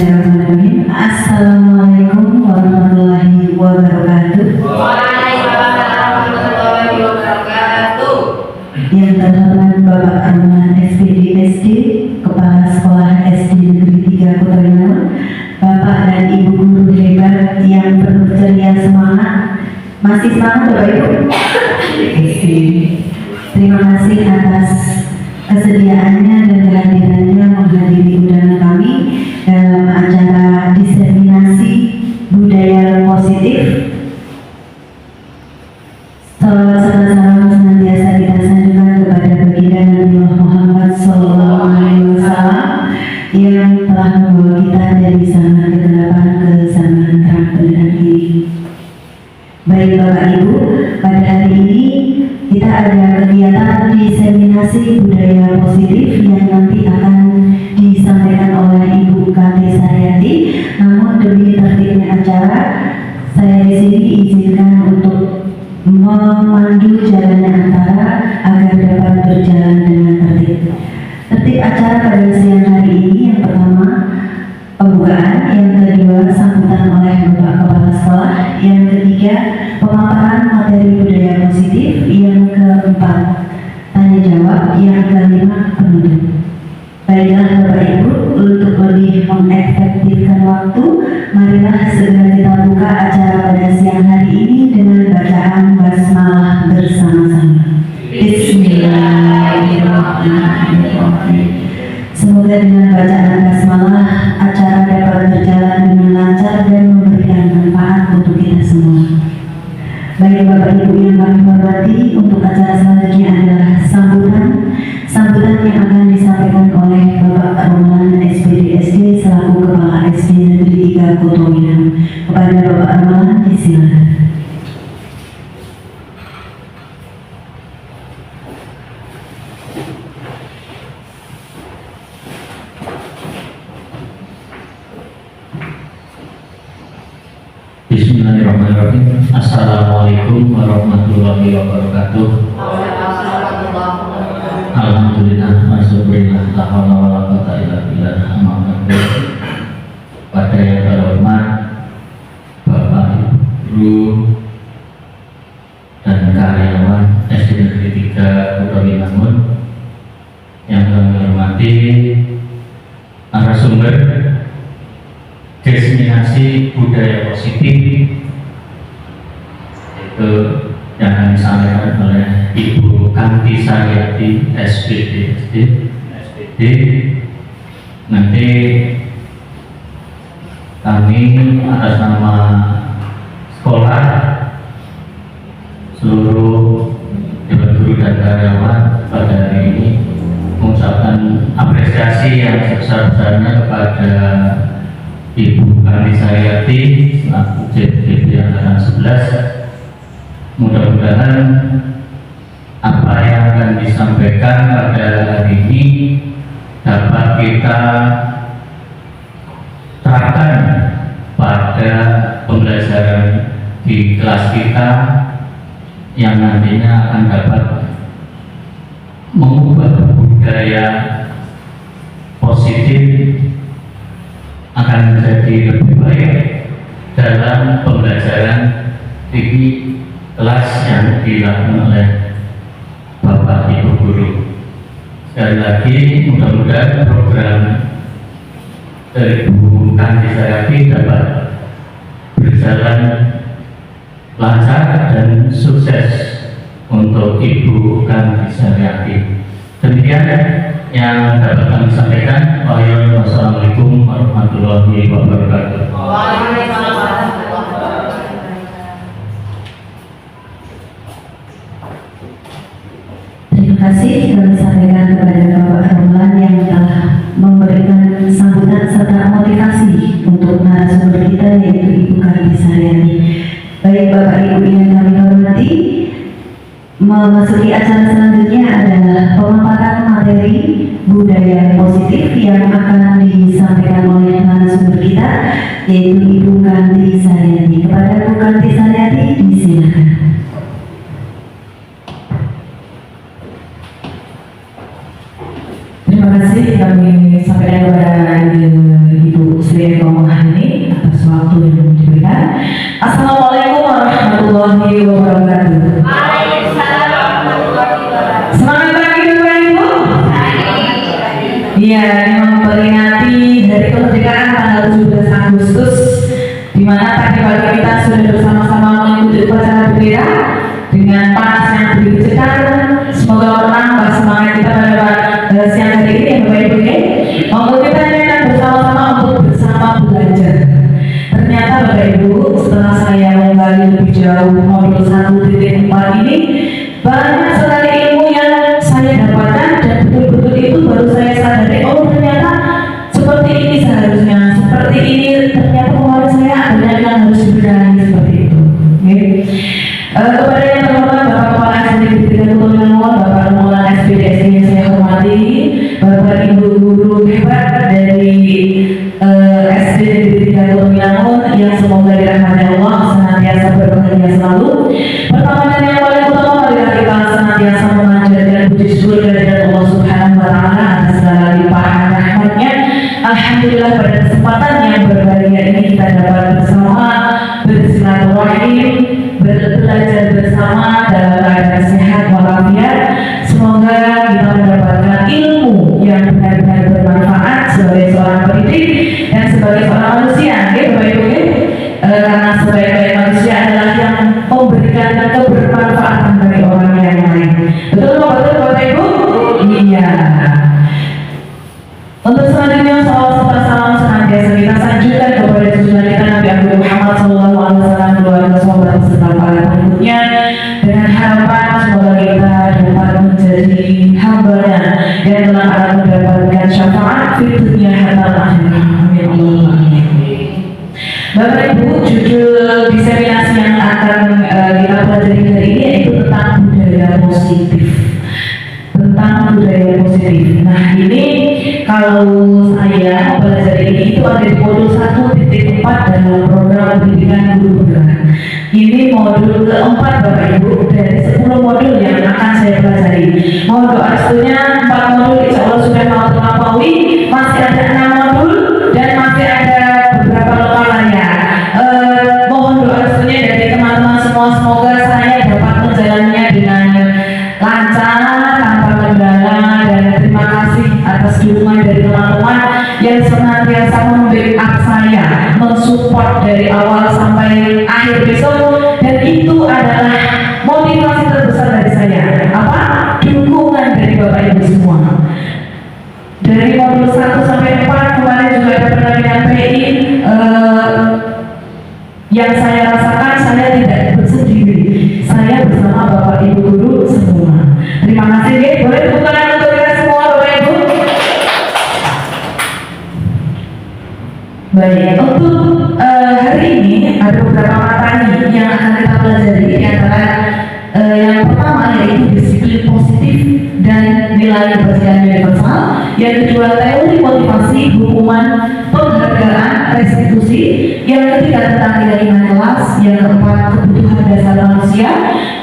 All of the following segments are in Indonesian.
Bismillahirrahmanirrahim. Assalamualaikum warahmatullahi wabarakatuh. Waalaikumsalam warahmatullahi wabarakatuh. Yang terhormat Bapak Arman SPD SD, Kepala Sekolah SD Negeri 3 Kota Binaun, Bapak dan Ibu guru hebat yang penuh ceria semangat. Masih semangat Bapak Ibu? Terima kasih atas kesediaannya dan kehadirannya menghadiri undangan kami dalam acara diseminasi budaya positif. Salawat serta salam senantiasa kita sanjungkan kepada baginda Nabi Muhammad SAW yang telah membawa kita dari zaman ke-8 ke zaman terang benderang ini. Baik Bapak Ibu, pada hari ini kita ada kegiatan diseminasi budaya positif yang nanti akan disampaikan oleh Ibu Kati Saryati. Namun demi tertibnya acara, saya di sini izinkan untuk memandu jalannya acara agar dapat berjalan dengan tertib. Tertib acara pada siang hari ini yang pertama pembukaan, yang kedua sambutan oleh Bapak Kepala Sekolah, yang ketiga pemaparan materi budaya positif, yang keempat tanya jawab, yang kelima penutup. Baiklah Bapak Ibu, untuk lebih mengefektifkan waktu, marilah segera kita buka acara pada siang hari ini dengan bacaan basmalah bersama-sama. Bismillahirrahmanirrahim. Semoga dengan bacaan basmalah acara dapat berjalan dengan lancar dan memberikan manfaat untuk kita semua. Baik Bapak Ibu yang kami hormati, untuk acara selanjutnya adalah sambutan yang akan disampaikan oleh Bapak Arman SPD SD selaku Kepala SD Negeri 3 Kota Binaun. Kepada Bapak Arman, disilakan. Bismillahirrahmanirrahim. Assalamualaikum warahmatullahi wabarakatuh. Alhamdulillah, masyukurillah, la haula wala quwwata illa billah. Pada yang terhormat Bapak Ibu dan karyawan SD Negeri 3 Kota Binaun, yang kami hormati narasumber diseminasi budaya positif, itu yang akan disampaikan oleh Ibu Kanti Saryati SPD. Nanti kami atas nama sekolah, seluruh dewan guru dan karyawan pada hari ini mengucapkan apresiasi yang sebesar-besarnya kepada Ibu Kanti Saryati selaku JPD Angkatan 11. Mudah-mudahan apa yang akan disampaikan pada hari ini dapat kita terapkan pada pembelajaran di kelas kita, yang nantinya akan dapat mengubah budaya positif, akan menjadi lebih baik dalam pembelajaran di kelas yang dilakukan oleh Bapak Ibu guru. Sekali lagi, mudah-mudahan program dari Bu Kanti Saryati dapat berjalan lancar dan sukses untuk Ibu Kanti Saryati. Demikian yang dapat kami sampaikan. Wassalamualaikum warahmatullahi wabarakatuh. Terima kasih kami sampaikan kepada Bapak Arman yang telah memberikan sambutan serta motivasi untuk narasumber kita, yaitu Ibu Kanti Saryati. Baik Bapak Ibu yang kami hormati, memasuki acara selanjutnya adalah pemaparan materi budaya positif yang akan disampaikan oleh narasumber kita, yaitu Ibu Kanti Saryati. Kepada Ibu Kanti Saryati, disilakan. Terima kasih kami sampaikan kepada Ibu Sri saya ngomong hari ini atas waktu yang diberikan. Assalamualaikum warahmatullahi wabarakatuh. Waalaikumsalam warahmatullahi wabarakatuh. Semangat pagi Bapak Ibu. Iya, memang memperingati hari kemerdekaan tanggal 17 Agustus, di mana tadi pagi kita sudah bersama-sama mengikuti upacara bendera dengan panas yang begitu cetar. Semoga menambah semangat kita pada siang hari ini ya Bapak Ibu ya. Monggo kita akan bersama-sama untuk bersama belajar. Ternyata Bapak Ibu, setelah saya menggali lebih jauh modul 1.4 ini, banyak sekali ilmu yang saya dapatkan dan betul-betul itu baru saya sadari, oh ternyata seperti ini seharusnya, seperti ini ternyata kemarin saya ada yang harus dibenahi seperti itu. Okay. Kepada yang terhormat Bapak Kepala SD Negeri Tulungagung, Bapak Maulana SPDSD yang saya hormati, Bapak Ibu guru hebat dari SD Negeri Tulungagung yang semoga dirahmati Allah senantiasa berbahagia selalu. Pertama dan yang paling utama, marilah kita senantiasa memanjatkan puji syukur kehadirat Allah Subhanahu wa Ta'ala atas segala limpahan rahmatnya. Alhamdulillah pada kesempatan yang berbahagia ini kita dapat bersama bersilaturahim, belajar bersama dalam keadaan sehat walafiat. Semoga kita mendapatkan ilmu yang benar-benar bermanfaat sebagai seorang pendidik dan sebagai seorang manusia, ya Bapak Ibu ya. Karena sebaik-baik manusia adalah yang memberikan kebermanfaatan bagi orang yang lain. Betul Bapak Ibu? Iya. Untuk selanjutnya salam serta salam senantiasa kita sanjungkan kepada junjungan kita Nabi Agung Muhammad SAW, keluarga sahabat serta para pengikutnya, dengan harapan semoga kita dapat menjadi hamba-Nya yang telah akan mendapatkan syafaat di dunia hatta akhirah. Amin Allahumma amin. Bapak Ibu, judul diseminasi yang akan kita pelajari hari ini yaitu tentang budaya positif. Tentang budaya positif. Nah ini kalau saya belajar ini itu ada di modul 1.4 dalam program pendidikan guru bergerak. Ini modul keempat Bapak Ibu dari 10 modul yang akan saya pelajari. Mohon doa restunya 4 modul insya Allah sudah mau terlampaui, masih ada 6 modul dan masih ada beberapa lokal lainnya. Mohon doa restunya dari teman-teman semua, semoga saya dapat menjalannya dengan lancar tanpa kendala, dan terima kasih atas dukungan dari teman-teman yang senantiasa membackup saya, mensupport dari awal sampai akhir besok, dan itu adalah motivasi terbesar dari saya. Apa? Dukungan dari Bapak Ibu semua. Dari modul 1 sampai 4 kemarin juga ada pendampingan PI. Yang saya rasakan saya tidak bersendiri, saya bersama Bapak Ibu guru semua. Terima kasih ya. Boleh tepuk tangan untuk kita semua Bapak Ibu. Baik, untuk hari ini ada beberapa materi yang akan kita pelajari, di antara yang pertama yaitu disiplin positif dan nilai kepercayaan universal, yang kedua teori motivasi, hukuman, penghargaan, restitusi, yang ketiga tentang nilai kelas, yang keempat kebutuhan dasar manusia,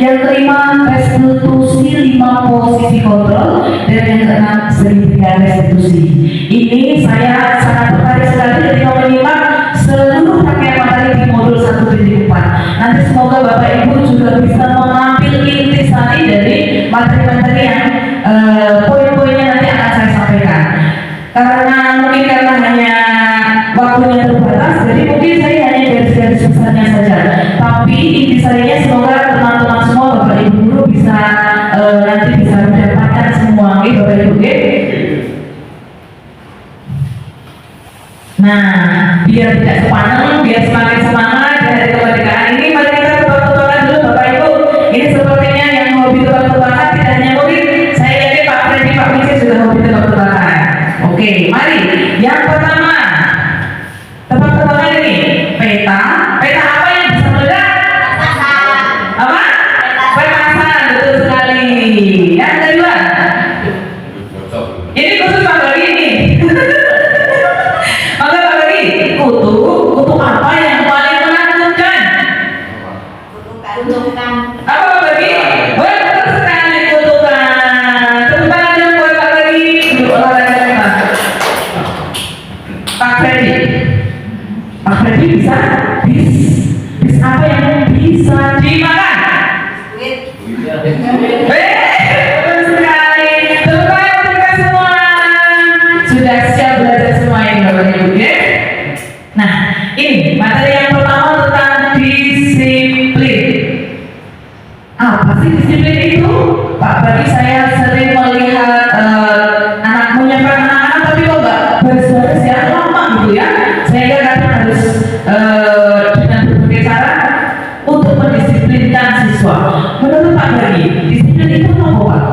yang kelima restitusi 5 posisi kontrol, dan yang keenam segitiga restitusi. Ini saya sangat tertarik sekali ketika menyimak seluruh rangkaian materi di modul 1.4. Nanti semoga Bapak Ibu juga bisa mengambil intisari dari materi-materi yang poin-poinnya nanti akan saya sampaikan. Karena hanya waktunya terbatas, jadi mungkin saya hanya garis-garis besarnya saja. Tapi intisarinya semoga teman-teman semua Bapak Ibu guru bisa nanti bisa mendapatkan semua, gitu Bapak Ibu. Nah, biar tidak sepaneng, biar semakin semangat dari kemerdekaan ini, mari kita tebak-tebakan dulu Bapak Ibu. Ini sepertinya yang hobi tebak-tebakan tidak hanya hobi, saya yakin Pak Freddy, Pak Misi sudah hobi tebak-tebakan. Oke, mari. Yang pertama, tebak-tebakan Pak Freddy bisa bis apa yang bisa dimakan? Betul sekali. Terbaik mereka semua. Sudah siap belajar semua ini Bapak Ibu ya? Nah, ini materi yang pertama tentang disiplin. Apa sih disiplin itu? Pak, bagi saya sering melihat anak menyiapkan anak-anak tapi kok nggak baris-baris ya, lama gitu ya. Sehingga kadang harus dengan berbagai cara untuk mendisiplinkan siswa. Menurut Pak Bagi, disiplin itu apa Pak?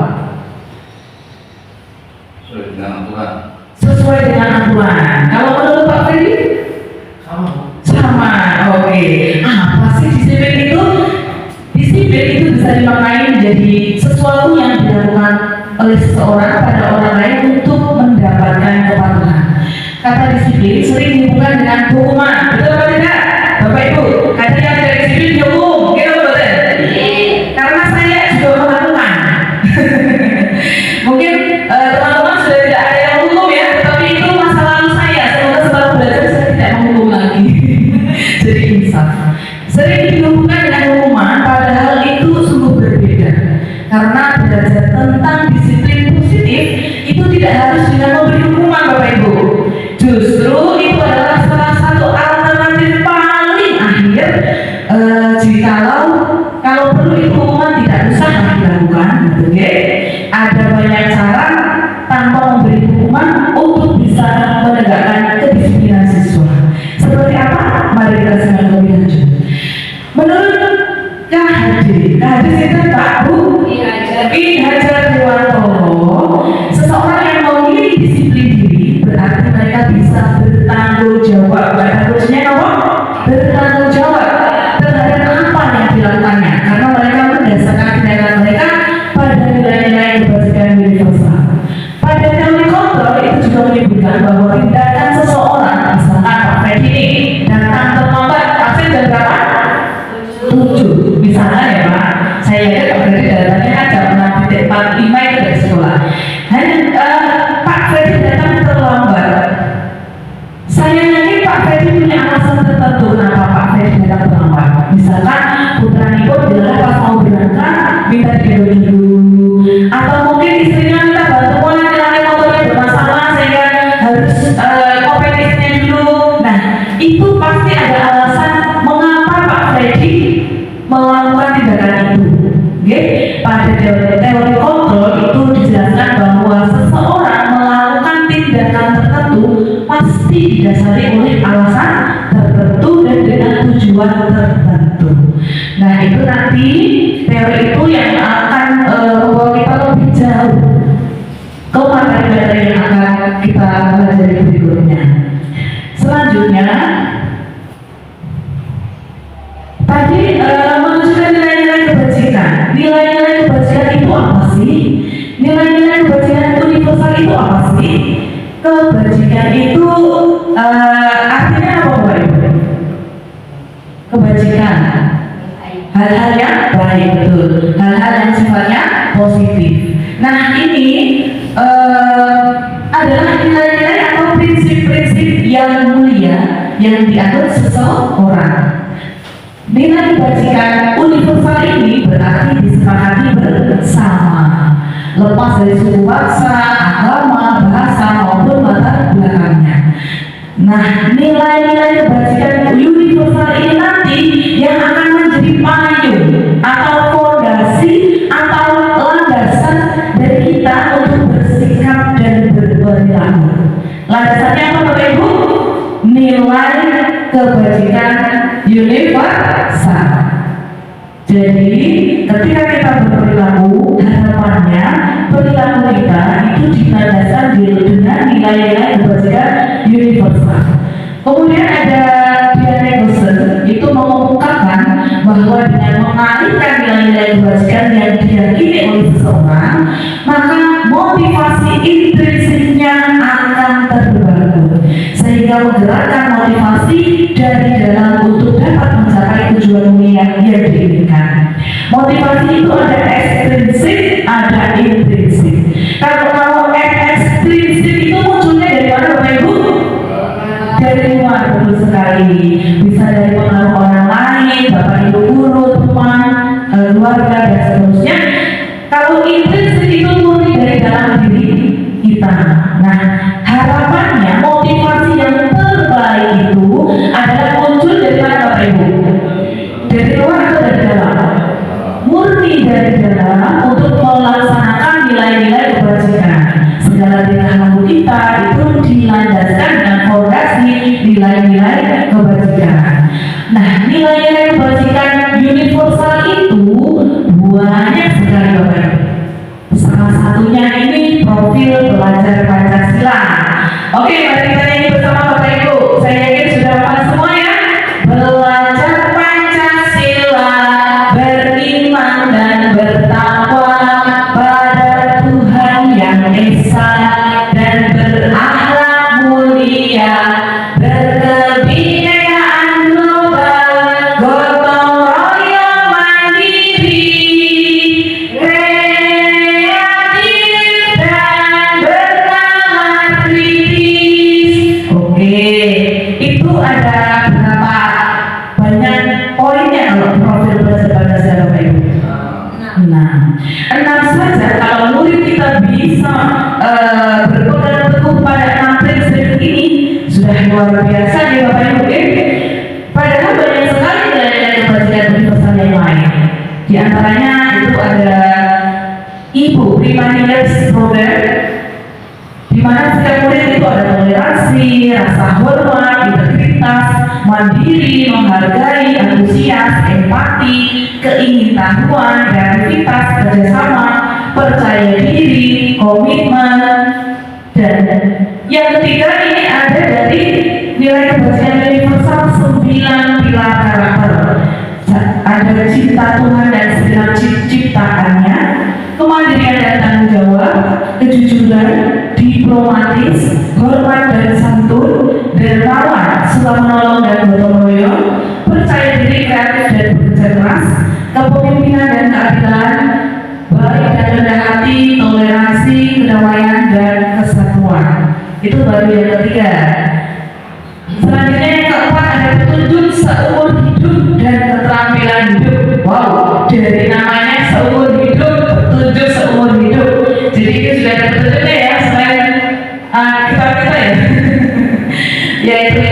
Sesuai dengan aturan. Kalau menurut Pak Ferdi? Sama. Oke. Apa sih disiplin itu? Disiplin itu bisa dimaknai menjadi sesuatu yang dilakukan oleh seseorang pada orang lain untuk mendapatkan kepatuhan. Kata disiplin sering dihubungkan dengan hukuman. Betul atau tidak? Bapak Ibu, ada yang tidak disiplin dihukum. Gitu betul? Karena saya juga melakukan. Mungkin teman-teman sudah tidak ada yang hukum ya, tetapi itu masa lalu saya. Semoga setelah belajar saya tidak menghukum lagi. Jadi insaf. Sering dihubungkan dengan hukuman, padahal itu sungguh berbeda. Karena belajar tentang disiplin positif itu tidak harus dengan memberi hukuman Bapak Ibu. Justru itu adalah salah satu alternatif paling akhir kalau perlu itu hukuman tidak usah dilakukan, gitu ya. Ada banyak cara tanpa memberi hukuman untuk bisa menegakkan kedisiplinan siswa. Seperti apa? Mari kita simak lebih lanjut. Menurut KHD itu Pak Bu Hajar Dewantoro, seseorang yang memiliki disiplin diri berarti mereka bisa bertanggung jawab. Kata kuncinya apa? Bertanggung jawab terhadap apa yang dilakukannya, karena mereka mendasarkan tindakan mereka pada nilai-nilai kebajikan universal. Pada teori kontrol itu juga menyebutkan bahwa tindakan seseorang, misalkan Pak Freddy ini datang terlambat, absen jam berapa? 7 misalnya ya Pak. Saya lihat Pak Freddy datangnya kan jam 6.45 itu dari sekolah. Pak Freddy datang terlambat. Saya yakin Pak Freddy punya alasan tertentu kenapa Pak Freddy datang terlambat. Misalkan putra Niko bilang pas mau berangkat minta digendong dulu, atau mungkin istrinya minta bantuan nilai motornya bermasalah sehingga harus kompetensinya dulu. Nah, itu pasti ada alasan mengapa Pak Freddy melakukan tindakan itu. Okay? Pada teori kontrol itu dijelaskan bahwa seseorang melakukan tindakan tertentu pasti didasari oleh alasan tertentu dan dengan tujuan tertentu. Nah, itu nanti teori itu yang akan membawa kita lebih jauh ke materi-materi yang akan kita pelajari berikutnya. Selanjutnya, tadi menunjukkan nilai-nilai kebajikan. Nilai-nilai kebajikan itu apa sih? Nilai-nilai kebajikan universal itu apa sih? Kebajikan itu artinya apa Bapak Ibu? Kebajikan hal-hal yang baik, betul, hal-hal yang sifatnya positif. Nah, ini adalah nilai-nilai atau prinsip-prinsip yang mulia yang dianut seseorang. Nilai kebajikan universal ini berarti disepakati bersama, lepas dari suku bangsa, agama, bahasa maupun latar belakangnya. Nah, nilai-nilai kebajikan universal ini nanti yang akan menjadi payung atau fondasi atau landasan dari kita untuk bersikap dan berperilaku. Landasannya apa Bapak Ibu? Nilai kebajikan universal. Jadi ketika kita berperilaku, harapannya perilaku kita itu dilandaskan dengan nilai-nilai kebajikan universal. Kemudian ada Diane Gosser itu mengungkapkan bahwa dengan mengalihkan nilai-nilai kebajikan yang diyakini oleh seseorang, maka motivasi intrinsiknya akan terbangun sehingga menggerakkan motivasi dari dalam untuk dapat mencapai tujuan mulia yang diinginkan. Motivasi itu ada ekstrinsik, ada intrinsik. Kalau ekstrinsik itu munculnya dari mana Bapak Ibu? Dari luar, betul sekali. sekali. Bisa dari pengaruh orang lain, bapak ibu guru, teman, keluarga dan seterusnya. Kalau intrinsik itu murni dari dalam diri kita. Nah, harapannya motivasi yang terbaik itu adalah muncul dari mana bapak ibu? Dari luar atau dari dalam? Murni dari dalam untuk melaksanakan nilai-nilai kebajikan. Segala tingkah laku kita itu dilandaskan dengan fondasi nilai-nilai kebajikan. Nah, nilai-nilai kebajikan universal itu banyak sekali bapak ibu. Salah satunya ini profil pelajar Pancasila. Oke, mari kita nyanyi bersama bapak ibu. Saya yakin sudah hafal semua ya. Belajar Pancasila, beriman dan bertakwa pada Tuhan yang esa dan berakhlak mulia, berkebinekaan global, gotong royong mandiri, kreatif dan bernalar kritis. Oke, itu ada berapa banyak poinnya kalau profil belajar Pancasila bapak ibu? 6 saja. Kalau murid kita bisa berpegang teguh pada 6 prinsip ini sudah luar biasa ya bapak ibu. Padahal banyak sekali nilai-nilai kebajikan universal yang lain. Di antaranya itu ada Ibu Prima Leaders Program, di mana setiap murid itu ada toleransi, rasa hormat, integritas, mandiri, menghargai, antusias, empati, keingintahuan, kreativitas, kerjasama, percaya diri, komitmen, dan yang ketiga ini ada dari nilai kebajikan universal 9 pilar karakter. Ada cinta Tuhan dan segala ciptaannya, kemandirian dan tanggung jawab, kejujuran, diplomatis, hormat dan santun, dermawan, suka menolong dan gotong royong, percaya diri, kreatif dan bekerja keras, kepemimpinan dan keadilan, baik dan rendah hati, toleransi, kedamaian dan kesatuan. Itu baru yang ketiga. Selanjutnya yang keempat ada petunjuk seumur hidup dan keterampilan hidup. Wow, dari namanya seumur hidup, petunjuk seumur hidup. Jadi itu sudah ada petunjuknya ya, selain kita ya. Yaitu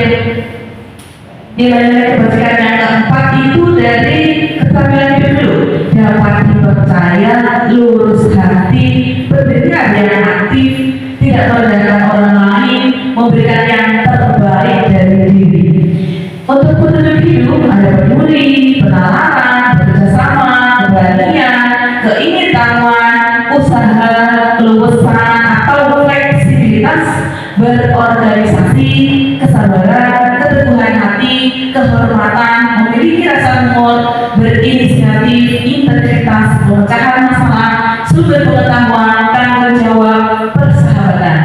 nilai-nilai kebajikan yang keempat itu dari keterampilan hidup dulu. Dapat dipercaya, lurus hati, berpikir yang aktif, tidak merendahkan orang lain, memberikan yang terbaik dari diri. Untuk petunjuk hidup ada peduli, penalaran, bekerjasama, keberanian, keingintahuan, usaha, keluasan atau fleksibilitas, berorganisasi, kesabaran, keteguhan hati, kehormatan, memiliki rasa humor, berinisiatif, integritas, pemecahan masalah, sumber pengetahuan, tanggung jawab, persahabatan.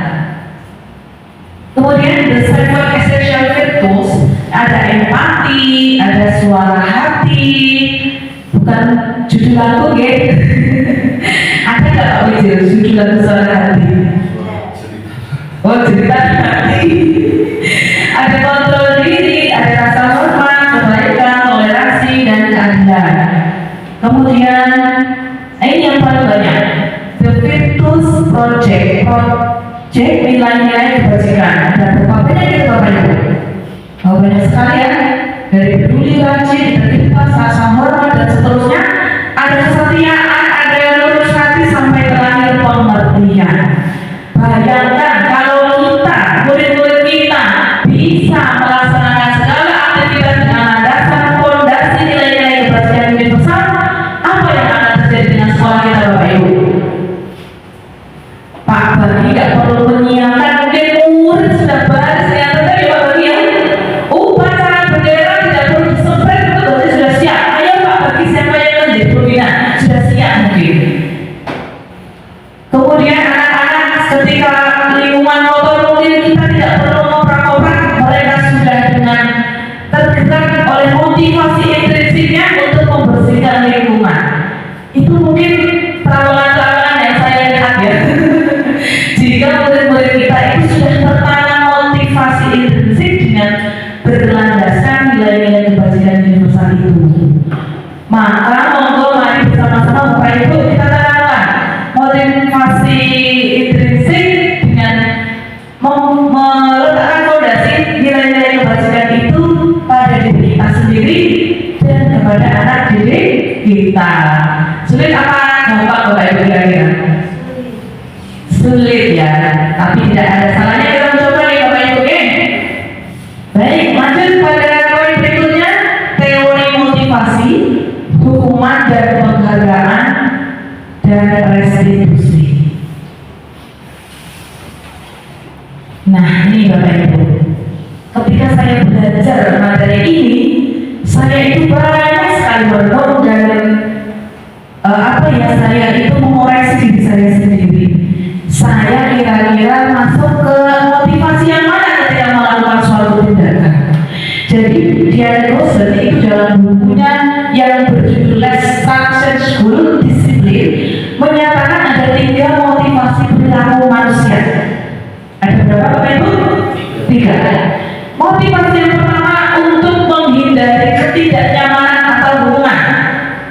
Kemudian the seven essential virtues, ada empati, ada suara hati, bukan judul lagu ya. Ada nggak Pak Wijil judul lagu suara hati? Oh, cerita hati. Ada kontrol diri, ada rasa hormat, kebaikan, toleransi dan keadilan. Kemudian ini yang paling banyak, the Virtus Project nilai-nilai kebajikan. Ada berapa banyak itu Bapak Ibu? Oh, banyak sekali ya. Dari peduli, rajin, integritas, rasa hormat dan seterusnya. Ada kesetiaan, ada lurus hati sampai terakhir pengertian. Bayangkan kalau kita, murid-murid kita bisa melaksanakan segala aktivitas dengan landasan fondasi nilai-nilai kebajikan universal, apa yang akan terjadi dengan sekolah kita Bapak Ibu? Pak Bagi tidak perlu menyiapkan, mungkin murid sudah baris yang tadi Pak Bagi ya. Upacara bendera tidak perlu disemprit, itu berarti sudah siap. Ayo Pak Bagi, siapa yang menjadi pembina? Sudah siap. kita. Sulit apa gampang Bapak Ibu kira-kira? Sulit ya, tapi tidak ada salahnya kita mencoba nih Bapak Ibu. Baik, lanjut pada poin berikutnya, teori motivasi, hukuman dan penghargaan dan restitusi. Nah ini Bapak Ibu, ketika saya belajar materi ini, saya itu banyak sekali merenung dan saya itu mengoreksi diri saya sendiri. Saya kira-kira masuk ke motivasi yang mana ketika melakukan suatu tindakan. Jadi Dian Rosen itu dalam bukunya yang berjudul Let's Function School Discipline menyatakan ada 3 motivasi perilaku manusia. Ada berapa Bapak Ibu? 3. Motivasi yang pertama untuk menghindari ketidaknyamanan atau hubungan.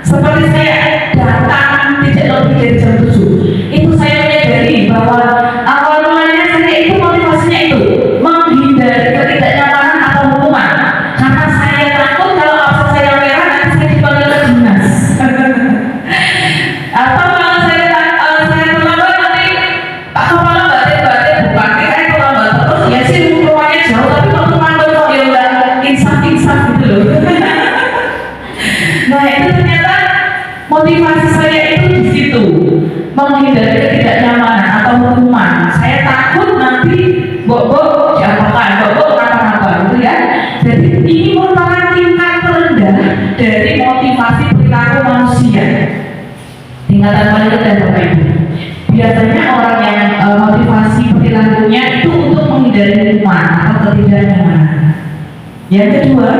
Seperti saya datang tidak lebih dari jam 7. Itu saya menyadari bahwa awal mulanya saya itu motivasinya itu menghindari ketidaknyamanan atau hubungan. Karena saya takut kalau absen saya merah nanti saya dipanggil ke dinas. Atau kalau saya terlambat nanti Pak Kepala batin bupati saya terlambat terus ya sih rumahnya jauh tapi waktu manggil kok ya udah insaf gitu loh. Nah itu ternyata motivasi saya itu di situ, menghindari ketidaknyamanan atau hukuman. Saya takut nanti bok diapakan, bok apa-apa gitu ya. Jadi ini merupakan tingkat terendah dari motivasi perilaku manusia. Tingkatan paling rendah Bapak Ibu. Biasanya orang yang motivasi perilakunya itu untuk menghindari hukuman atau ketidaknyamanan. Yang kedua,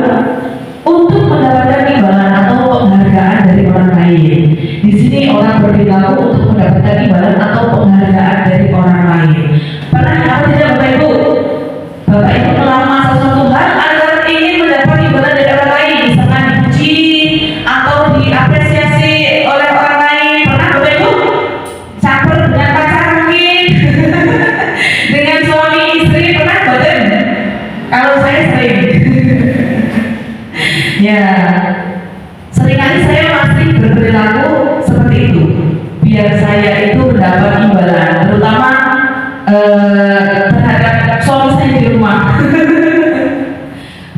untuk mendapatkan imbalan atau penghargaan dari orang lain. Di sini orang berperilaku untuk mendapatkan imbalan atau penghargaan dari orang lain. Pernah apa tidak Bapak Ibu? Bapak Ibu melamar sesuatu hal agar ingin mendapat imbalan dari orang lain, misalkan dipuji atau diapresiasi oleh orang lain. Pernah Bapak Ibu? Campur dengan pacar mungkin, dengan suami istri pernah boten? Kalau saya sering. Ya, seringkali saya masih berperilaku seperti itu biar saya itu mendapat imbalan, terutama terhadap suami saya di rumah.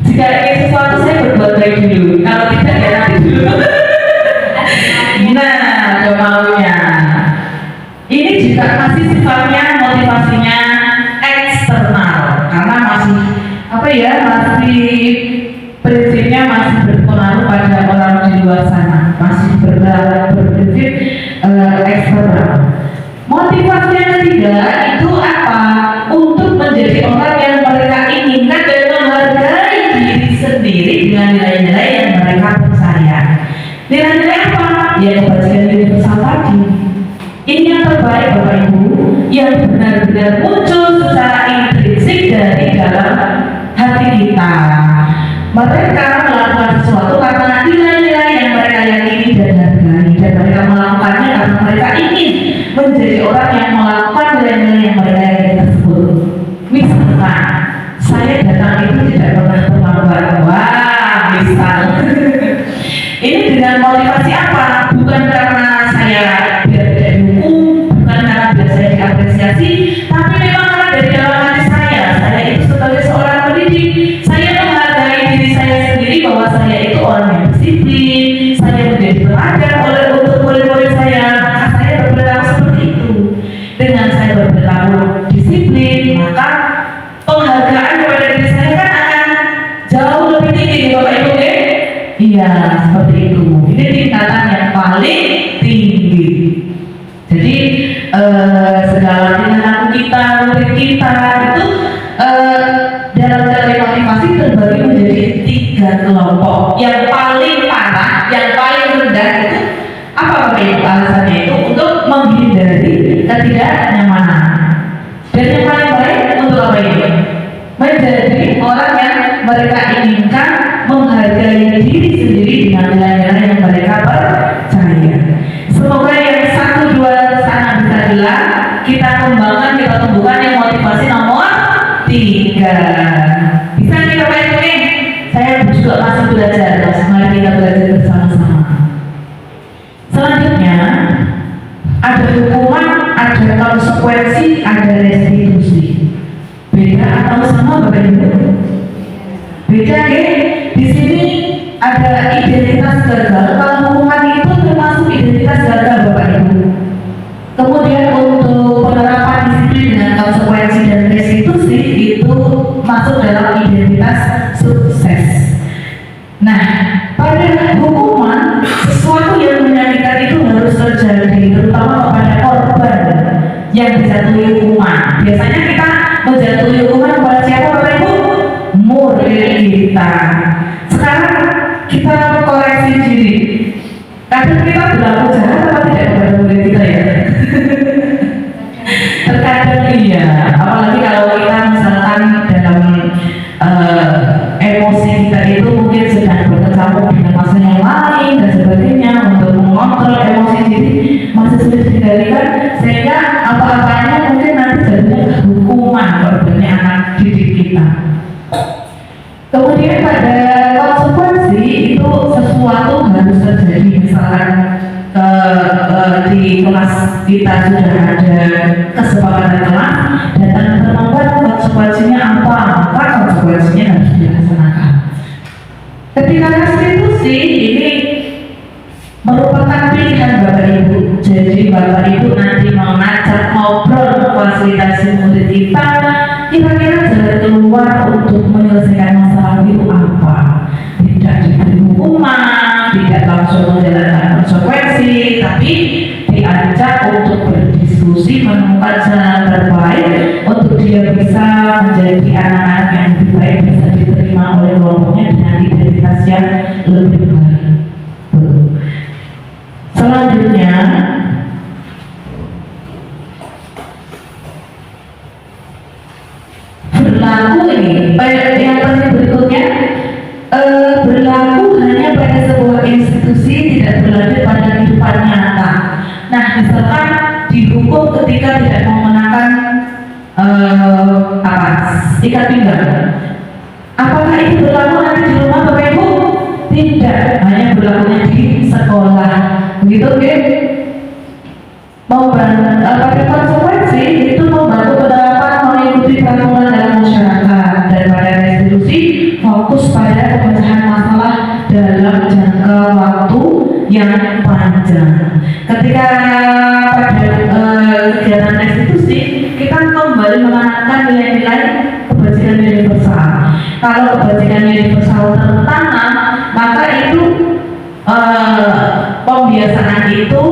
Jika ingin sesuatu saya berbuat baik dulu, kalau tidak ya nanti dulu. Nah, ada maunya. Ini juga masih sifatnya motivasinya eksternal, karena masih masih prinsipnya masih berpengaruh pada orang di luar sana, masih berprinsip eksternal. Motivasi yang ketiga itu apa? Untuk menjadi orang yang mereka inginkan dan menghargai diri sendiri dengan nilai-nilai yang mereka percaya. Nilai-nilai apa? Ya kebajikan universal tadi. Ini yang terbaik Bapak Ibu, yang benar-benar muncul secara intrinsik dari dalam hati kita. Mereka melakukan sesuatu karena nilai-nilai yang mereka yakini dan hargai, dan mereka melakukannya karena mereka ingin menjadi orang yang melakukan nilai-nilai yang mereka yakini tersebut. Misalkan saya datang itu tidak pernah terlambat. Wah, misal ini dengan motivasi apa? Bukan karena saya biar tidak dihukum, bukan karena biar saya diapresiasi, tapi memang karena dari dalam hati saya itu sebagai seorang pendidik, saya menghargai diri saya sendiri bahwa saya itu orang yang disiplin, saya menjadi teladan untuk murid-murid saya, maka saya berperilaku seperti itu. Dengan saya berperilaku disiplin, maka penghargaan kepada diri saya kan akan jauh lebih tinggi, Bapak Ibu. Iya, seperti itu. Ini tingkatan yang paling tinggi. Jadi segala tingkatan kita, murid kita itu dalam teori motivasi terbagi menjadi 3 kelompok. Yang paling parah, yang paling rendah itu apa Bapak Ibu? Alasannya itu untuk menghindari ketidaknyamanan. Dan yang paling baik untuk apa ini? Menjadi orang yang mereka inginkan, menghargai diri sendiri dengan nilai-nilai yang mereka percaya. Semoga yang 1, 2 sangat bisa jelas kita kembangkan, kita tumbuhkan yang motivasi nomor 3. Bisa nih Bapak Ibu nih? Saya juga masih belajar, mari kita belajar bersama-sama. ada identitas gagal. Kalau hukuman itu termasuk identitas gagal Bapak Ibu. Kemudian untuk penerapan disiplin dengan konsekuensi dan restitusi itu masuk dalam identitas sukses. Nah, pada hukuman sesuatu yang menyakitkan itu harus terjadi, terutama kepada korban yang dijatuhi hukuman. Biasanya kita menjatuhi hukuman kepada siapa Bapak Ibu? Murid kita. Sekarang kita koreksi diri. Kadang kita berlaku jahat atau tidak kepada murid kita ya? Terkadang iya, apalagi kalau kita misalkan dalam emosi kita itu mungkin sedang berkecamuk dengan masa yang lain dan sebagainya, untuk mengontrol emosi diri masih sulit dikendalikan, sehingga apa-apanya mungkin nanti jadinya hukuman korbannya anak didik kita. Kemudian pada konsekuensi itu sesuatu harus terjadi, misalkan di kelas kita sudah ada kesepakatan kelas dan teman-teman konsekuensinya apa, maka konsekuensinya harus dilaksanakan. Ketika restitusi ini merupakan pilihan Bapak Ibu, jadi Bapak Ibu nanti mengajak ngobrol, memfasilitasi murid kita, kira-kira jalan keluar untuk menyelesaikan masalah itu apa? Tidak diberi hukuman, tidak langsung menjalankan konsekuensi, tapi diajak untuk berdiskusi, menemukan jalan terbaik untuk dia bisa menjadi anak-anak yang lebih baik, bisa diterima oleh kelompoknya dengan identitas yang lebih baik. Selanjutnya, berlaku ini yang berikutnya berlaku hanya pada sebuah institusi, tidak berlanjut pada kehidupan nyata. Nah, misalkan dihukum ketika tidak mengenakan ikat pinggang, apakah itu berlaku nanti di rumah Bapak Ibu? Tidak, hanya berlakunya di sekolah. Begitu, oke? Pada konsekuensi itu membantu penerapan mengikuti peraturan dalam masyarakat, dan pada restitusi fokus pada pemecahan masalah dalam jangka waktu yang panjang. Ketika pada kegiatan restitusi kita kembali menanamkan nilai-nilai kebajikan universal. Kalau kebajikan universal tertanam, maka itu pembiasaan itu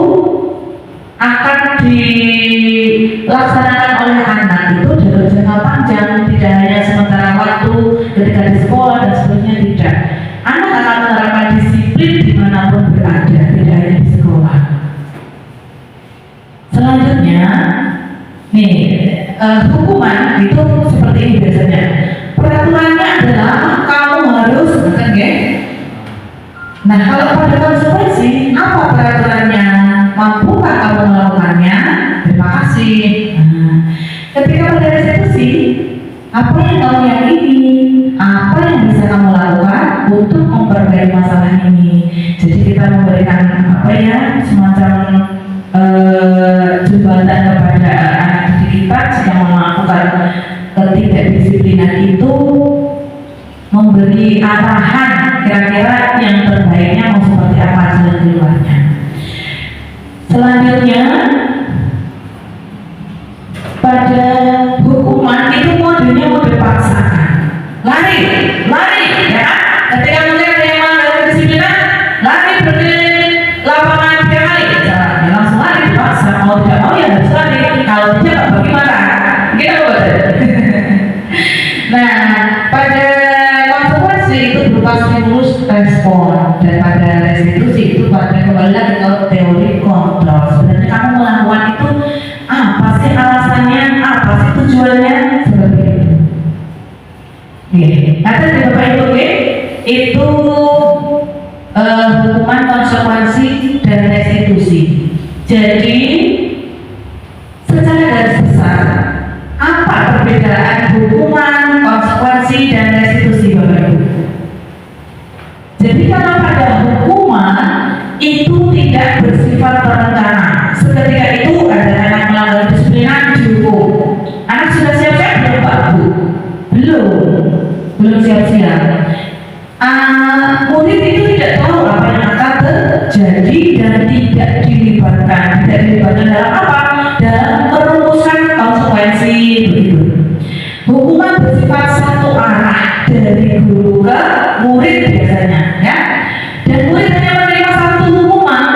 akan dilaksanakan oleh anak itu dalam jangka panjang, tidak hanya sementara waktu ketika di sekolah dan seterusnya, tidak. Anak akan menerapkan disiplin dimanapun berada, tidak hanya di sekolah. Selanjutnya, nih hukuman itu seperti ini biasanya. Peraturannya adalah kamu harus Nah, kalau pada konsekuensi, apa peraturannya? Mampukah kamu melakukannya? Terima kasih. Nah, ketika pada restitusi, apa yang kamu yakini? Apa yang bisa kamu lakukan untuk memperbaiki masalah ini? Jadi kita memberikan semacam jembatan kepada anak didik kita yang melakukan ketidakdisiplinan itu, memberi arahan kira-kira yang terbaiknya mau seperti apa jalan keluarnya. Selanjutnya, pada hukuman itu modenya mode paksakan. Lari, ya kan? Ketika melihat ada yang melanggar kedisiplinan, lari berdiri lapangan 3 kali. Caranya langsung lari dipaksa, mau tidak mau ya harus lari. Kalau tidak bagaimana? Kita buat. Nah, pada konsekuensi itu berupa stimulus respon, dan pada restitusi itu pada kembali lagi ke teori kontrol. Sebenarnya kamu melakukan itu apa sih alasannya, apa sih tujuannya, seperti itu. Kata di Bapak Ibu, itu hukuman, konsekuensi, dan restitusi. Jadi secara garis besar, apa perbedaan hukuman, konsekuensi, dan restitusi Bapak Ibu? Jadi kalau pada hukuman itu tidak bersifat terencana. Seketika itu ada anak melanggar disiplinan dihukum. Anak sudah siap-siap belum Pak Bu? Belum siap-siap. Murid itu dari guru ke murid biasanya, ya. Dan murid hanya menerima satu hukuman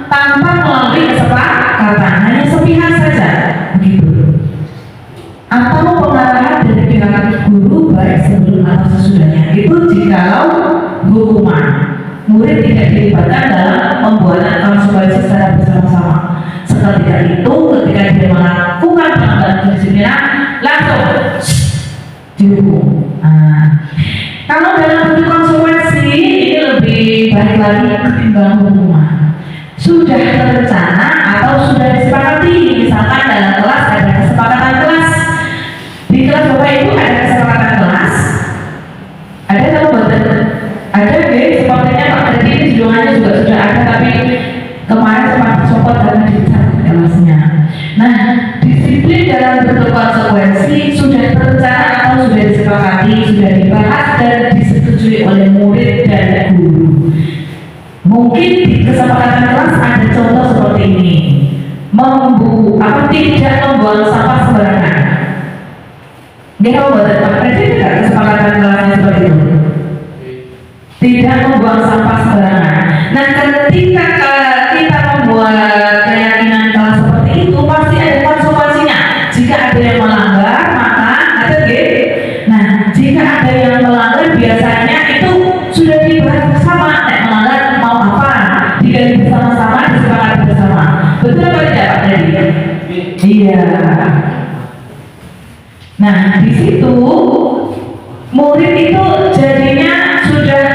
tanpa melalui kesepakatan, hanya sepihak saja, begitu. Atau pengarahan dari pihak guru baik sebelum atau sesudahnya. Itu jikalau hukuman murid tidak dilibatkan dalam pembuatan konsekuensi secara bersama-sama. Seketika itu, ketika dia melakukan pelanggaran kedisiplinan, langsung dihukum. Kalau dalam bentuk konsekuensi ini lebih baik lagi ketimbang hukuman. Sudah terencana atau sudah disepakati, misalkan dalam kelas ada kesepakatan kelas. Di kelas Bapak Ibu ada kesepakatan kelas. Ada kalau buatan ada sepertinya Pak Dedi ini judulnya juga sudah ada, tapi kemarin sempat copot karena dicat kelasnya. Nah, disiplin dalam bentuk konsekuensi sudah terencana atau sudah disepakati, sudah dibahas dan disetujui oleh murid dan guru. Mungkin di kesepakatan kelas ada contoh seperti ini, tidak membuang sampah sembarangan. Dia mau buat Pak Presiden tidak kesepakatan kelasnya seperti itu? Tidak membuang sampah sembarangan. Nah, ketika kita membuat keyakinan kelas seperti itu, pasti ada konsekuensinya. Jika ada yang melanggar, maka ada Nah, jika ada yang melanggar, biasanya itu sudah dibahas bersama. Melanggar mau apa? Digali bersama-sama, disepakati bersama. Betul apa tidak Pak Dedi? Iya. Nah, di situ murid itu jadinya sudah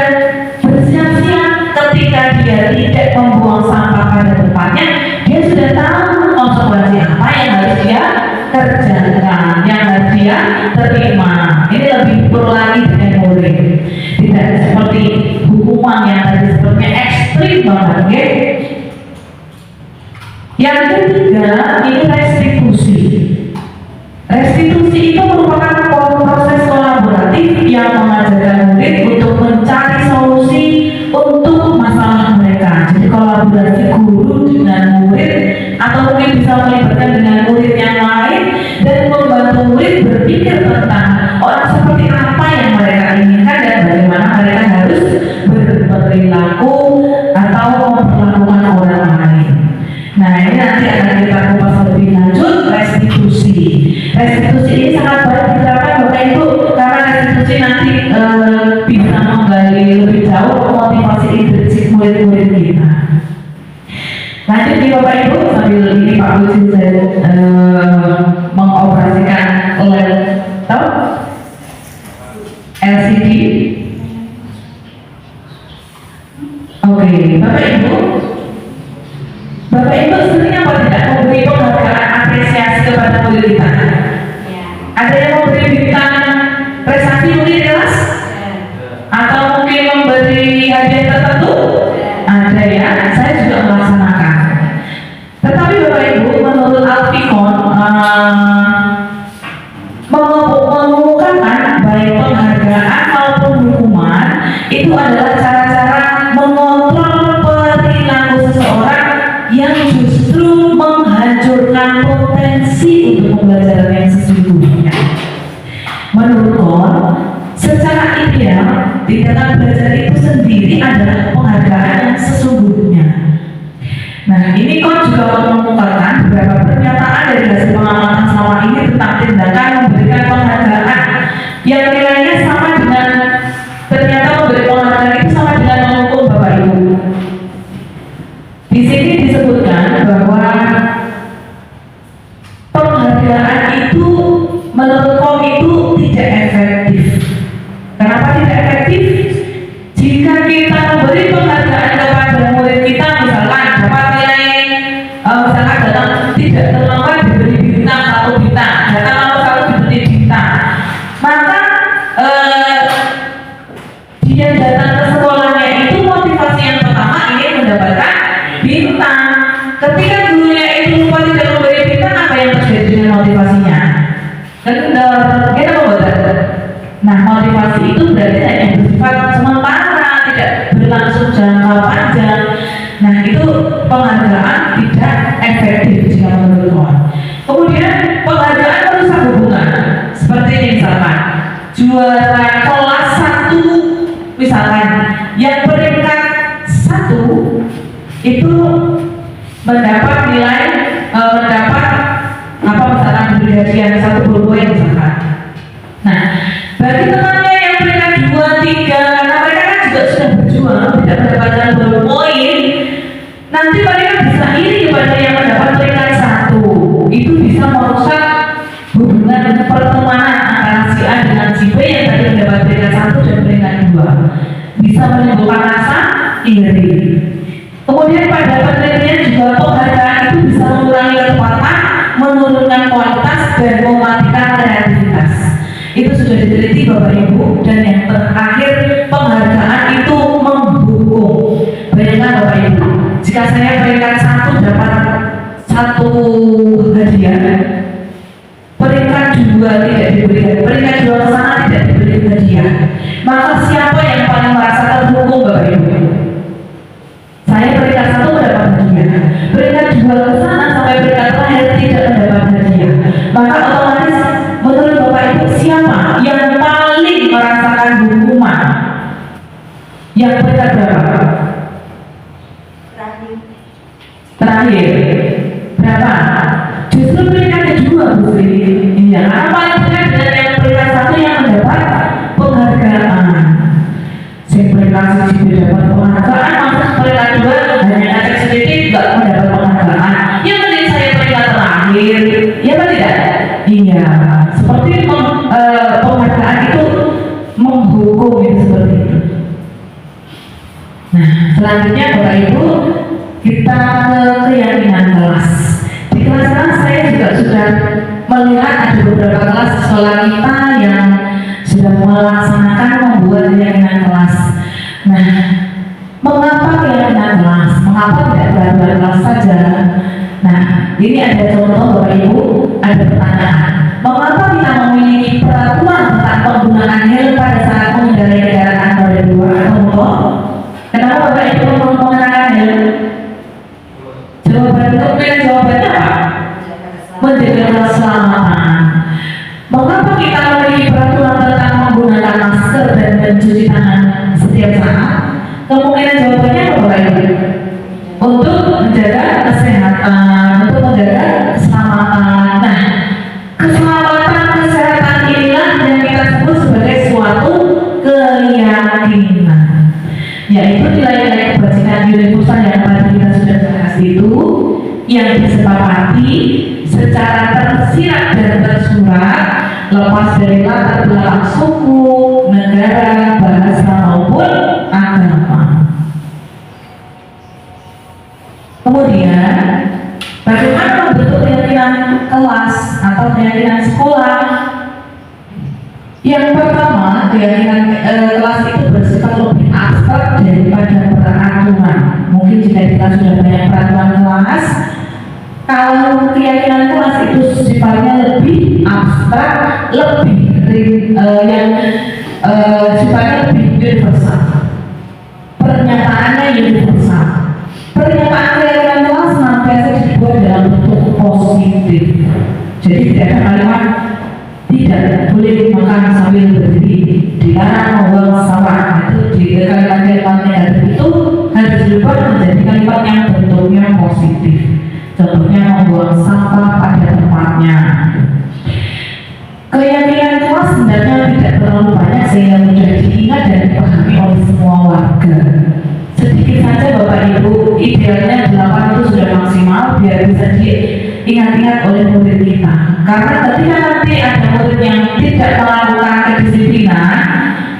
bersiap-siap ketika dia tidak membuang sampah pada tempatnya, dia sudah tahu konsekuensi apa yang harus dia kerjakan, yang harus dia terima. Ini lebih perlu lagi dengan murid, tidak seperti hukuman yang tadi sepertinya ekstrim banget, okay? Yang ketiga, ini restitusi. Restitusi itu merupakan proses kolaboratif yang mengajarkan murid untuk mencari solusi untuk masalah mereka. Jadi kolaborasi guru dengan murid, atau mungkin bisa melibatkan dengan murid yang lain dan membantu murid berpikir tentang orang seperti apa yang mereka inginkan dan bagaimana mereka harus berperilaku atau memperlakukan orang lain. Nah, ini nanti akan kita kupas lebih lanjut. Restitusi ini sangat baik diterapkan Bapak Ibu, karena restitusi nanti bisa menggali lebih jauh motivasi intrinsik murid-murid kita. Lanjut nih Bapak Ibu, sambil ini Pak Lusin saya mengoperasikan laptop LCD. Oke, Bapak Ibu sering apa tidak memberi penghargaan apresiasi kepada murid kita? Ada yang memberi bintang prestasi mungkin di kelas? Atau mungkin memberi hadiah tertentu? Ada ya, saya juga melaksanakan. Tetapi Bapak Ibu, menurut Alfikon mengumumkan baik penghargaan maupun hukuman itu adalah cara-cara mengontrol perilaku seseorang yang justru menghancurkan potensi untuk pembelajaran yang sesungguhnya. Menurut Kon, secara ideal, tindakan belajar itu sendiri adalah penghargaan yang sesungguhnya. Nah, ini Kon juga mengungkapkan beberapa pernyataan dari hasil pengamatan selama ini tentang tindakan memberikan penghargaan yang nilainya sama dengan, ternyata memberi penghargaan itu sama dengan menghukum Bapak Ibu. Di sini disebutkan bahwa penghargaan itu menurut Kom itu tidak efektif. Kenapa tidak efektif? Jika kita memberi penghargaan kepada murid kita, misalkan dapat nilai misalkan datang tidak terlambat diberi bintang 1 bintang, datang nomor 1 diberi bintang, maka dia datang ke sekolahnya itu motivasi yang pertama ingin mendapatkan bintang. Ketika gurunya itu lupa tidak memberi bintang, apa yang terjadi dengan motivasinya? Kendor, kita membuat. Nah, motivasi itu berarti hanya bersifat sementara, tidak berlangsung jangka panjang. Nah, itu penghargaan tidak efektif jika menurut Kon. Kemudian penghargaan merusak hubungan. Seperti ini misalkan, juara kelas 1 Misalkan yang peringkat 1 itu mendapat nilai mendapat apa misalkan diberi hadiah 1 ballpoint misalkan. Nah, bagi temannya yang peringkat 2, 3, karena mereka kan juga sudah berjuang tidak mendapatkan ballpoint, nanti mereka bisa iri kepada yang mendapat peringkat 1. Itu bisa merusak hubungan pertemanan antara si A dengan si B yang tadi mendapat peringkat 1 dan peringkat 2. Bisa menimbulkan rasa iri. Kemudian pada penelitian juga penghargaan itu bisa mengurangi kecepatan, menurunkan kualitas dan mematikan kreativitas. Itu sudah diteliti Bapak Ibu. Dan yang terakhir, penghargaan itu menghukum. Bayangkan Bapak Ibu, jika saya peringkat 1 dapat 1 hadiah, peringkat 2 tidak diberikan, peringkat 2 ke sana tidak diberi hadiah, maka siapa yang paling merasa terhukum Bapak Ibu? Saya peringkat 1 mendapat hadiah, peringkat 2 ke sana sampai peringkat terakhir tidak mendapat hadiah, maka otomatis menurut Bapak Ibu siapa yang paling merasakan hukuman? Yang peringkat berapa? Terakhir berapa? Justru peringkat kedua Bu Sri. Iya, karena paling dekat dengan yang peringkat 1 yang mendapat penghargaan. Saya peringkat 1 dapat penghargaan, masa peringkat 2 hanya ngecek sedikit nggak mendapat penghargaan. Yang penting saya peringkat terakhir, ya kan tidak? Iya, seperti penghargaan itu menghukum itu seperti itu. Nah, selanjutnya Bapak Ibu, kita ke keyakinan kelas. Di kelas-kelas saya juga sudah melihat ada beberapa kelas di sekolah kita yang sudah melaksanakan membuat keyakinan kelas. Nah, mengapa keyakinan kelas? Mengapa tidak peraturan kelas saja? Nah, ini ada contoh Bapak Ibu, ada pertanyaan. Mengapa kita memiliki peraturan tentang penggunaan helm pada saat mengendarai kendaraan roda 2 atau motor? Kenapa Bapak Ibu menggunakan helm? Jawabannya apa? Menjaga keselamatan. Mengapa kita memiliki peraturan tentang menggunakan masker dan mencuci tangan setiap saat? Kemungkinan jawabannya apa Bapak Ibu? Untuk menjaga kesehatan, untuk menjaga keselamatan. Nah, keselamatan kesehatan inilah yang kita sebut sebagai suatu keyakinan, yaitu nilai-nilai kebajikan universal yang tadi kita sudah bahas itu, yang disepakati secara tersirat dan tersurat lepas dari latar belakang suku, negara, bahasa maupun agama. Kemudian, bagaimana membentuk keyakinan kelas atau keyakinan sekolah? Yang pertama, keyakinan kelas itu bersifat lebih abstrak daripada peraturan. Mungkin jika kita sudah banyak peraturan kelas, kalau keyakinan kelas itu sifatnya lebih abstrak, sifatnya lebih universal. Pernyataannya universal. Pernyataan keyakinan kelas senantiasa dibuat dalam bentuk positif. Jadi tidak ada kalimat tidak boleh makan sambil berdiri, dilarang membuang sampah. Itu di kalimat-kalimat negatif itu harus diubah menjadi kalimat yang bentuknya positif. Contohnya membuang sampah pada tempatnya. Keyakinan kelas sebenarnya tidak terlalu banyak sehingga mudah diingat dan dipahami oleh semua warga. Sedikit saja Bapak Ibu, idealnya 8 itu sudah maksimal biar bisa diingat-ingat oleh murid kita. Karena ketika nanti ada murid yang tidak melakukan kedisiplinan,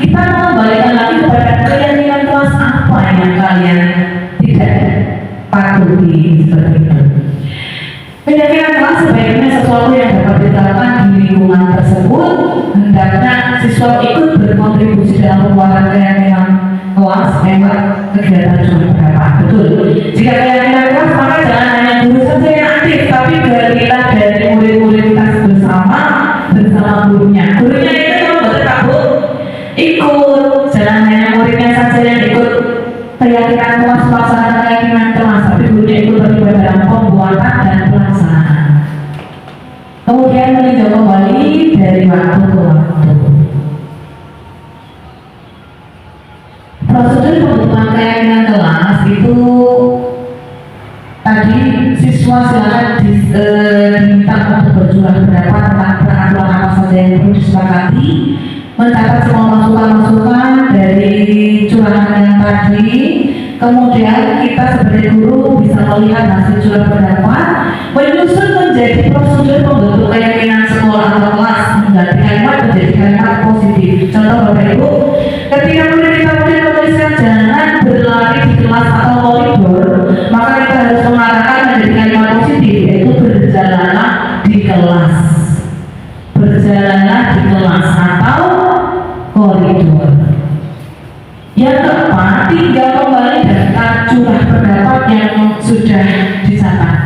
kita mengembalikan lagi kepada keyakinan kelas apa yang kalian tidak patuhi seperti itu. Keyakinan kelas sebaiknya sesuatu yang dapat diterapkan di lingkungan tersebut. Hendaknya siswa ikut berkontribusi dalam pembuatan keyakinan kelas lewat kegiatan berapa. Betul. Jika keyakinan kelas maka jangan hanya guru saja yang aktif, tapi kita dari murid-murid kita bersama gurunya. Gurunya itu kalau betul Bu ikut, jangan hanya muridnya saja yang ikut keyakinan kelas, pelaksanaan keyakinan kelas, tapi gurunya ikut terlibat dalam pembuatan dan pelaksanaan. Kemudian meninjau kembali dari waktu ke waktu. berpendapat tentang peraturan apa saja yang perlu disepakati, mencatat semua masukan-masukan dari curahan yang tadi. Kemudian kita sebagai guru bisa melihat hasil curah pendapat, menyusun menjadi prosedur pembentuk keyakinan sekolah atau kelas, mengganti kalimat menjadi kalimat positif. Contoh Bapak Ibu, ketika murid kita menuliskan jangan berlari di kelas atau koridor, maka kita harus mengarahkan menjadi kalimat positif, yaitu berjalanlah di kelas, berjalanlah di kelas atau koridor. Yang keempat, tinggal kembali daftar curah pendapat yang sudah dicatat.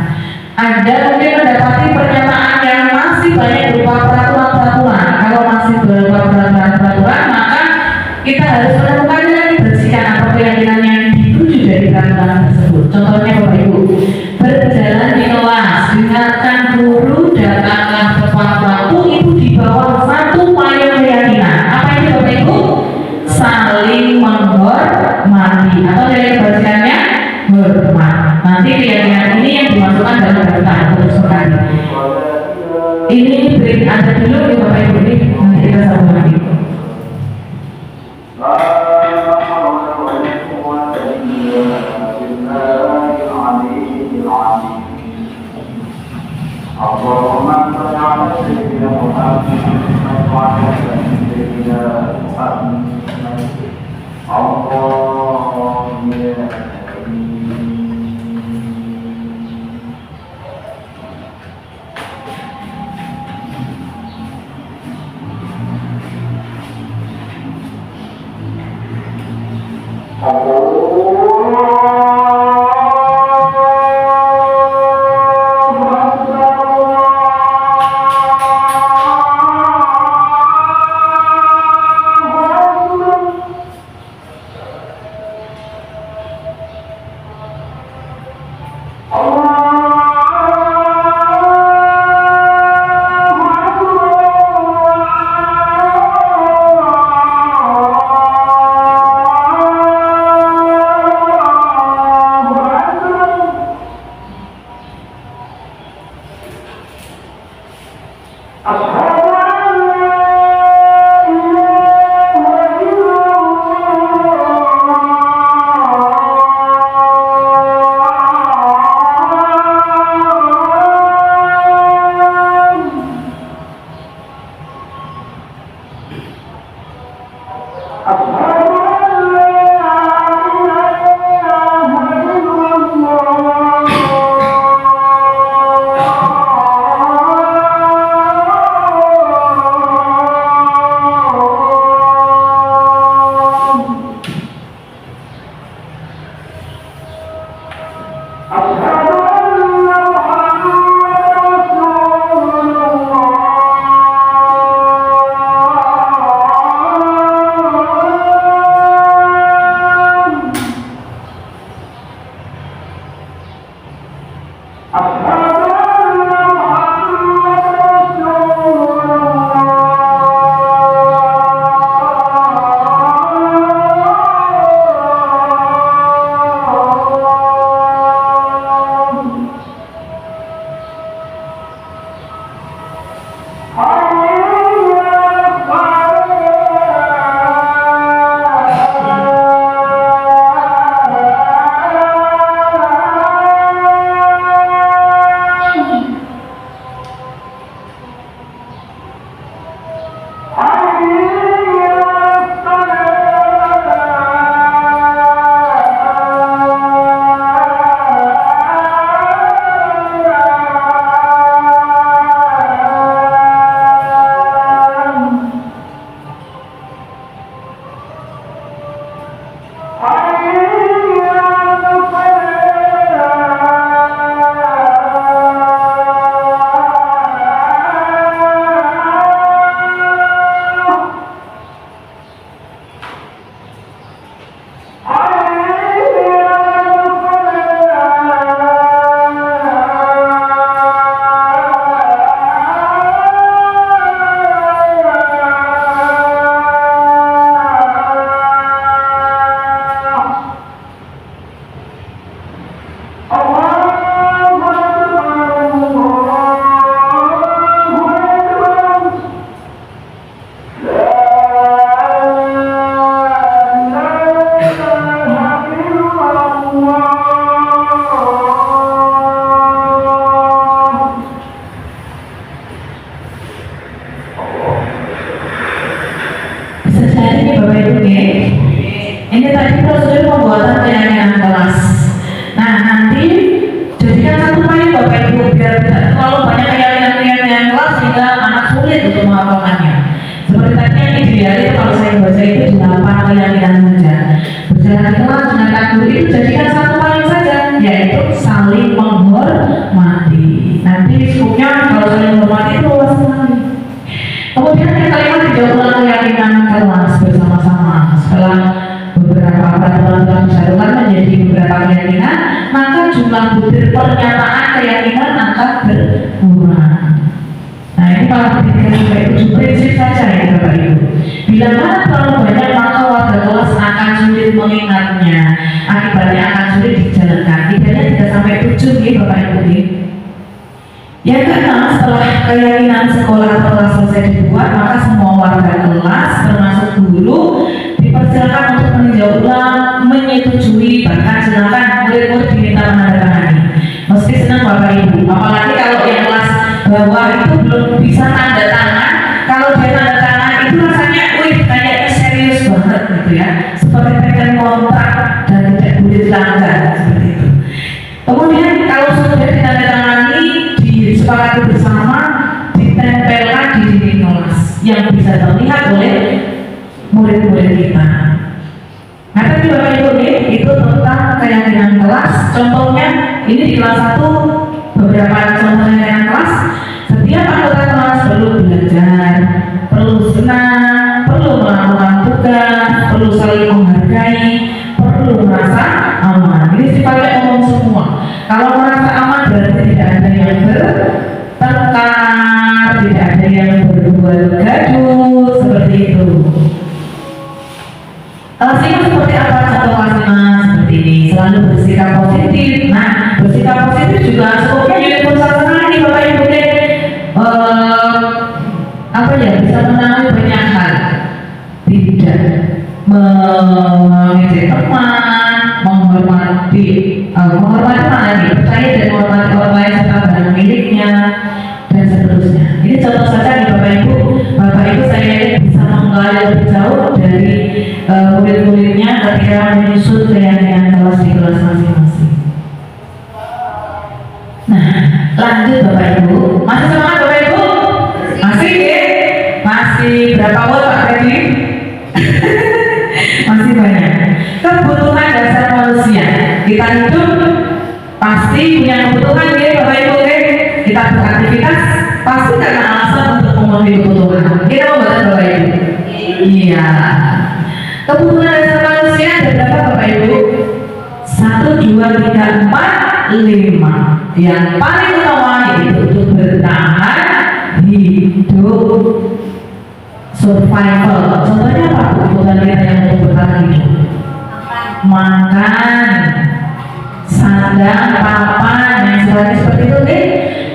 Anda mungkin mendapati pernyataan yang masih banyak berupa peraturan-peraturan. Kalau masih berupa peraturan-peraturan, maka kita harus menemukan dan bersihkan apa keyakinan yang dituju dari peraturan tersebut. Contohnya Bapak Ibu, berjalan di kelas, dengarkan guru, datanglah tepat waktu, itu di bawah satu payung keyakinan. Apa itu Bapak Ibu? Saling menghormati, atau dari kebajikannya hormat. Nanti keyakinan ini yang dimasukkan dalam daftar terus sekali. Ini break ada dulu ya Bapak Ibu, nanti kita sambung lagi. saling menghormati. Nanti skupnya kalau saling menghormati itu luas sekali. Kemudian yang kelima, tidak ulang keyakinan kelas bersama-sama. Setelah beberapa peraturan telah disatukan menjadi beberapa keyakinan, maka jumlah butir pernyataan keyakinan akan berkurang. Nah, ini kalau ketika itu prinsip saja ya Bapak Ibu. Bila mana terlalu banyak, maka warga kelas akan sulit mengingatnya. Akibatnya akan sulit dijalankan. Idenya tidak sampai 7 nih Bapak Ibu nih. Yang keenam, setelah keyakinan sekolah atau kelas selesai dibuat, maka semua warga kelas termasuk guru dipersilakan untuk meninjau ulang, menyetujui, bahkan silakan murid-murid diminta menandatangani. Mesti senang Bapak Ibu, apalagi kalau yang kelas bawah itu belum bisa tanda tangan. Kalau dia tanda tangan itu rasanya, wih kayaknya serius banget gitu ya, seperti pegang kontrak dan tidak boleh dilanggar seperti itu. Kemudian kalau sudah ditandatangani, disepakati bersama, ditempelkan di dinding kelas yang bisa terlihat oleh murid-murid kita. Nah, tadi Bapak Ibu itu tentang keyakinan kelas. Contohnya ini di kelas 1 beberapa contoh keyakinan kelas. Setiap anggota kelas perlu belajar, perlu senang, perlu melakukan tugas, perlu saling menghargai, perlu merasa aman. Ini sifatnya umum semua. Kalau merasa aman berarti tidak ada yang bertengkar, tidak ada yang berbuat gaduh seperti itu. Kelas 5 seperti apa? Contoh kelas 5 seperti ini, selalu bersikap positif. Nah, bersikap positif juga sebabnya universal sekali Bapak Ibu apa ya, bisa menangani banyak hal. Tidak mengejek teman, menghormati mana nih, percaya dan menghormati orang lain serta barang miliknya dan seterusnya. Ini contoh saja nih Bapak Ibu. Bapak Ibu saya yakin bisa menggali lebih jauh dari murid-muridnya ketika menyusun keyakinan kelas di kelas masing-masing. Nah, lanjut Bapak Ibu. Masih semangat Bapak Ibu? Masih ya? Masih berapa watt Pak Teddy? Masih banyak. Kebutuhan dasar manusia. Kita hidup pasti punya kebutuhan ya Bapak Ibu ya. Kita beraktivitas pasti karena alasan untuk memenuhi kebutuhan. Kita mau baca Bapak Ibu? Iya. Kebutuhan dasar manusia ada berapa Bapak Ibu? 1, 2, 3, 4, 5. Yang paling utama yaitu untuk bertahan hidup, survival. Contohnya apa kebutuhan kita yang untuk bertahan hidup? Makan, sandang, papan, yang sebagainya seperti itu deh.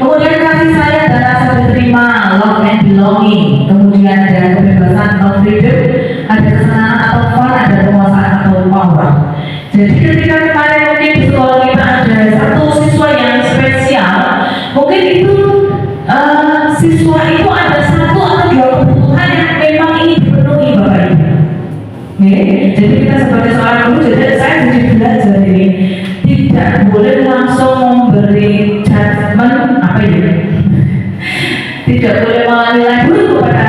Kemudian kasih sayang dan rasa diterima, love and belonging. Kemudian ada kebebasan atau freedom, ada kesenangan atau fun, ada penguasaan atau power. Jadi ketika kemarin mungkin di sekolah kita ada satu siswa yang spesial, mungkin itu siswa itu ada 1 atau 2 kebutuhan yang memang ingin dipenuhi Bapak Ibu. Jadi kita sebagai seorang guru, jadi saya jadi belajar ini tidak boleh langsung memberi judgement apa ya, tidak boleh menilai dulu kepada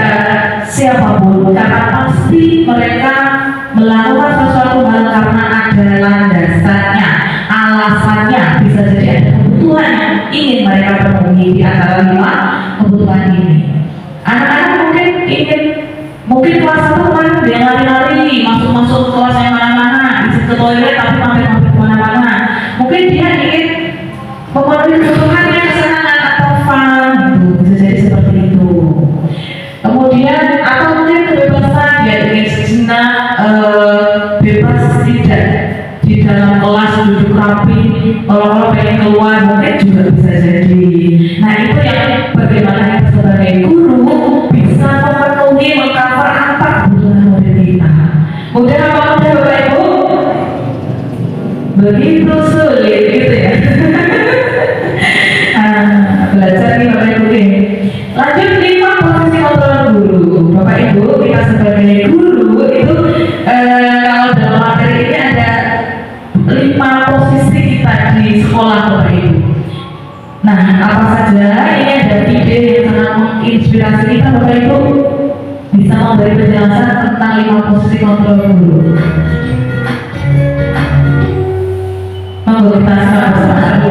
siapapun, karena pasti mereka melakukan sesuatu hal karena ada landasannya, alasannya. Bisa jadi ada kebutuhan yang ingin mereka penuhi di antara 5 kebutuhan ini. Anak-anak mungkin kelas 1 kan dia lari-lari masuk kelas yang mana-mana, bisa ke toilet tapi mampir kemana-mana. Mungkin dia ingin memenuhi kebutuhannya, kesenangan atau fun gitu, bisa jadi seperti itu. Kemudian atau mungkin kebebasan, dia ingin sejenak bebas, tidak di dalam kelas duduk rapi, kalau pengen keluar mungkin juga bisa jadi. Nah, itu yang bagaimana kita sebagai guru bisa memenuhi, mengcover apa kebutuhan murid kita. Mudah apa mudah Bapak Ibu? Begitu sulit gitu ya. Belajar nih Bapak Ibu nih. Lanjut 5 posisi kontrol guru. Bapak Ibu, kita sebagai guru itu kalau dalam materi ini ada 5 posisi kita di sekolah Bapak Ibu. Nah, apa saja? Ini ada ide yang sangat menginspirasi kita Bapak Ibu, bisa memberi penjelasan tentang 5 posisi kontrol guru. Monggo kita simak bersama.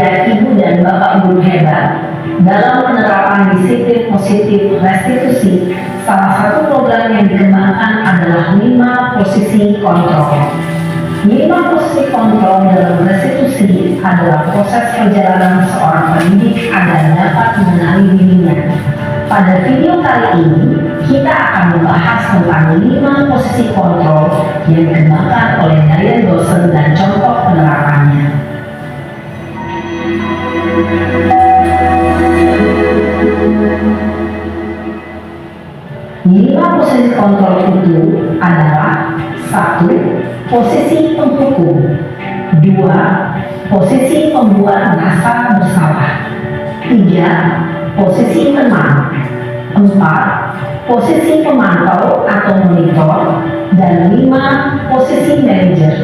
Bapak Guru hebat dalam penerapan disiplin positif restitusi. Salah satu program yang dikembangkan adalah 5 posisi kontrol. 5 posisi kontrol dalam restitusi adalah proses perjalanan seorang pendidik agar dapat mengenali dirinya. Pada video kali ini, kita akan membahas tentang 5 posisi kontrol yang dikembangkan oleh Diane Dawson dan contoh penerapannya. 5 posisi kontrol itu adalah: 1. Posisi penghukum. 2. Posisi pembuat merasa bersalah. 3. Posisi tenang. 4. Posisi pemantau atau monitor. Dan 5. Posisi manajer.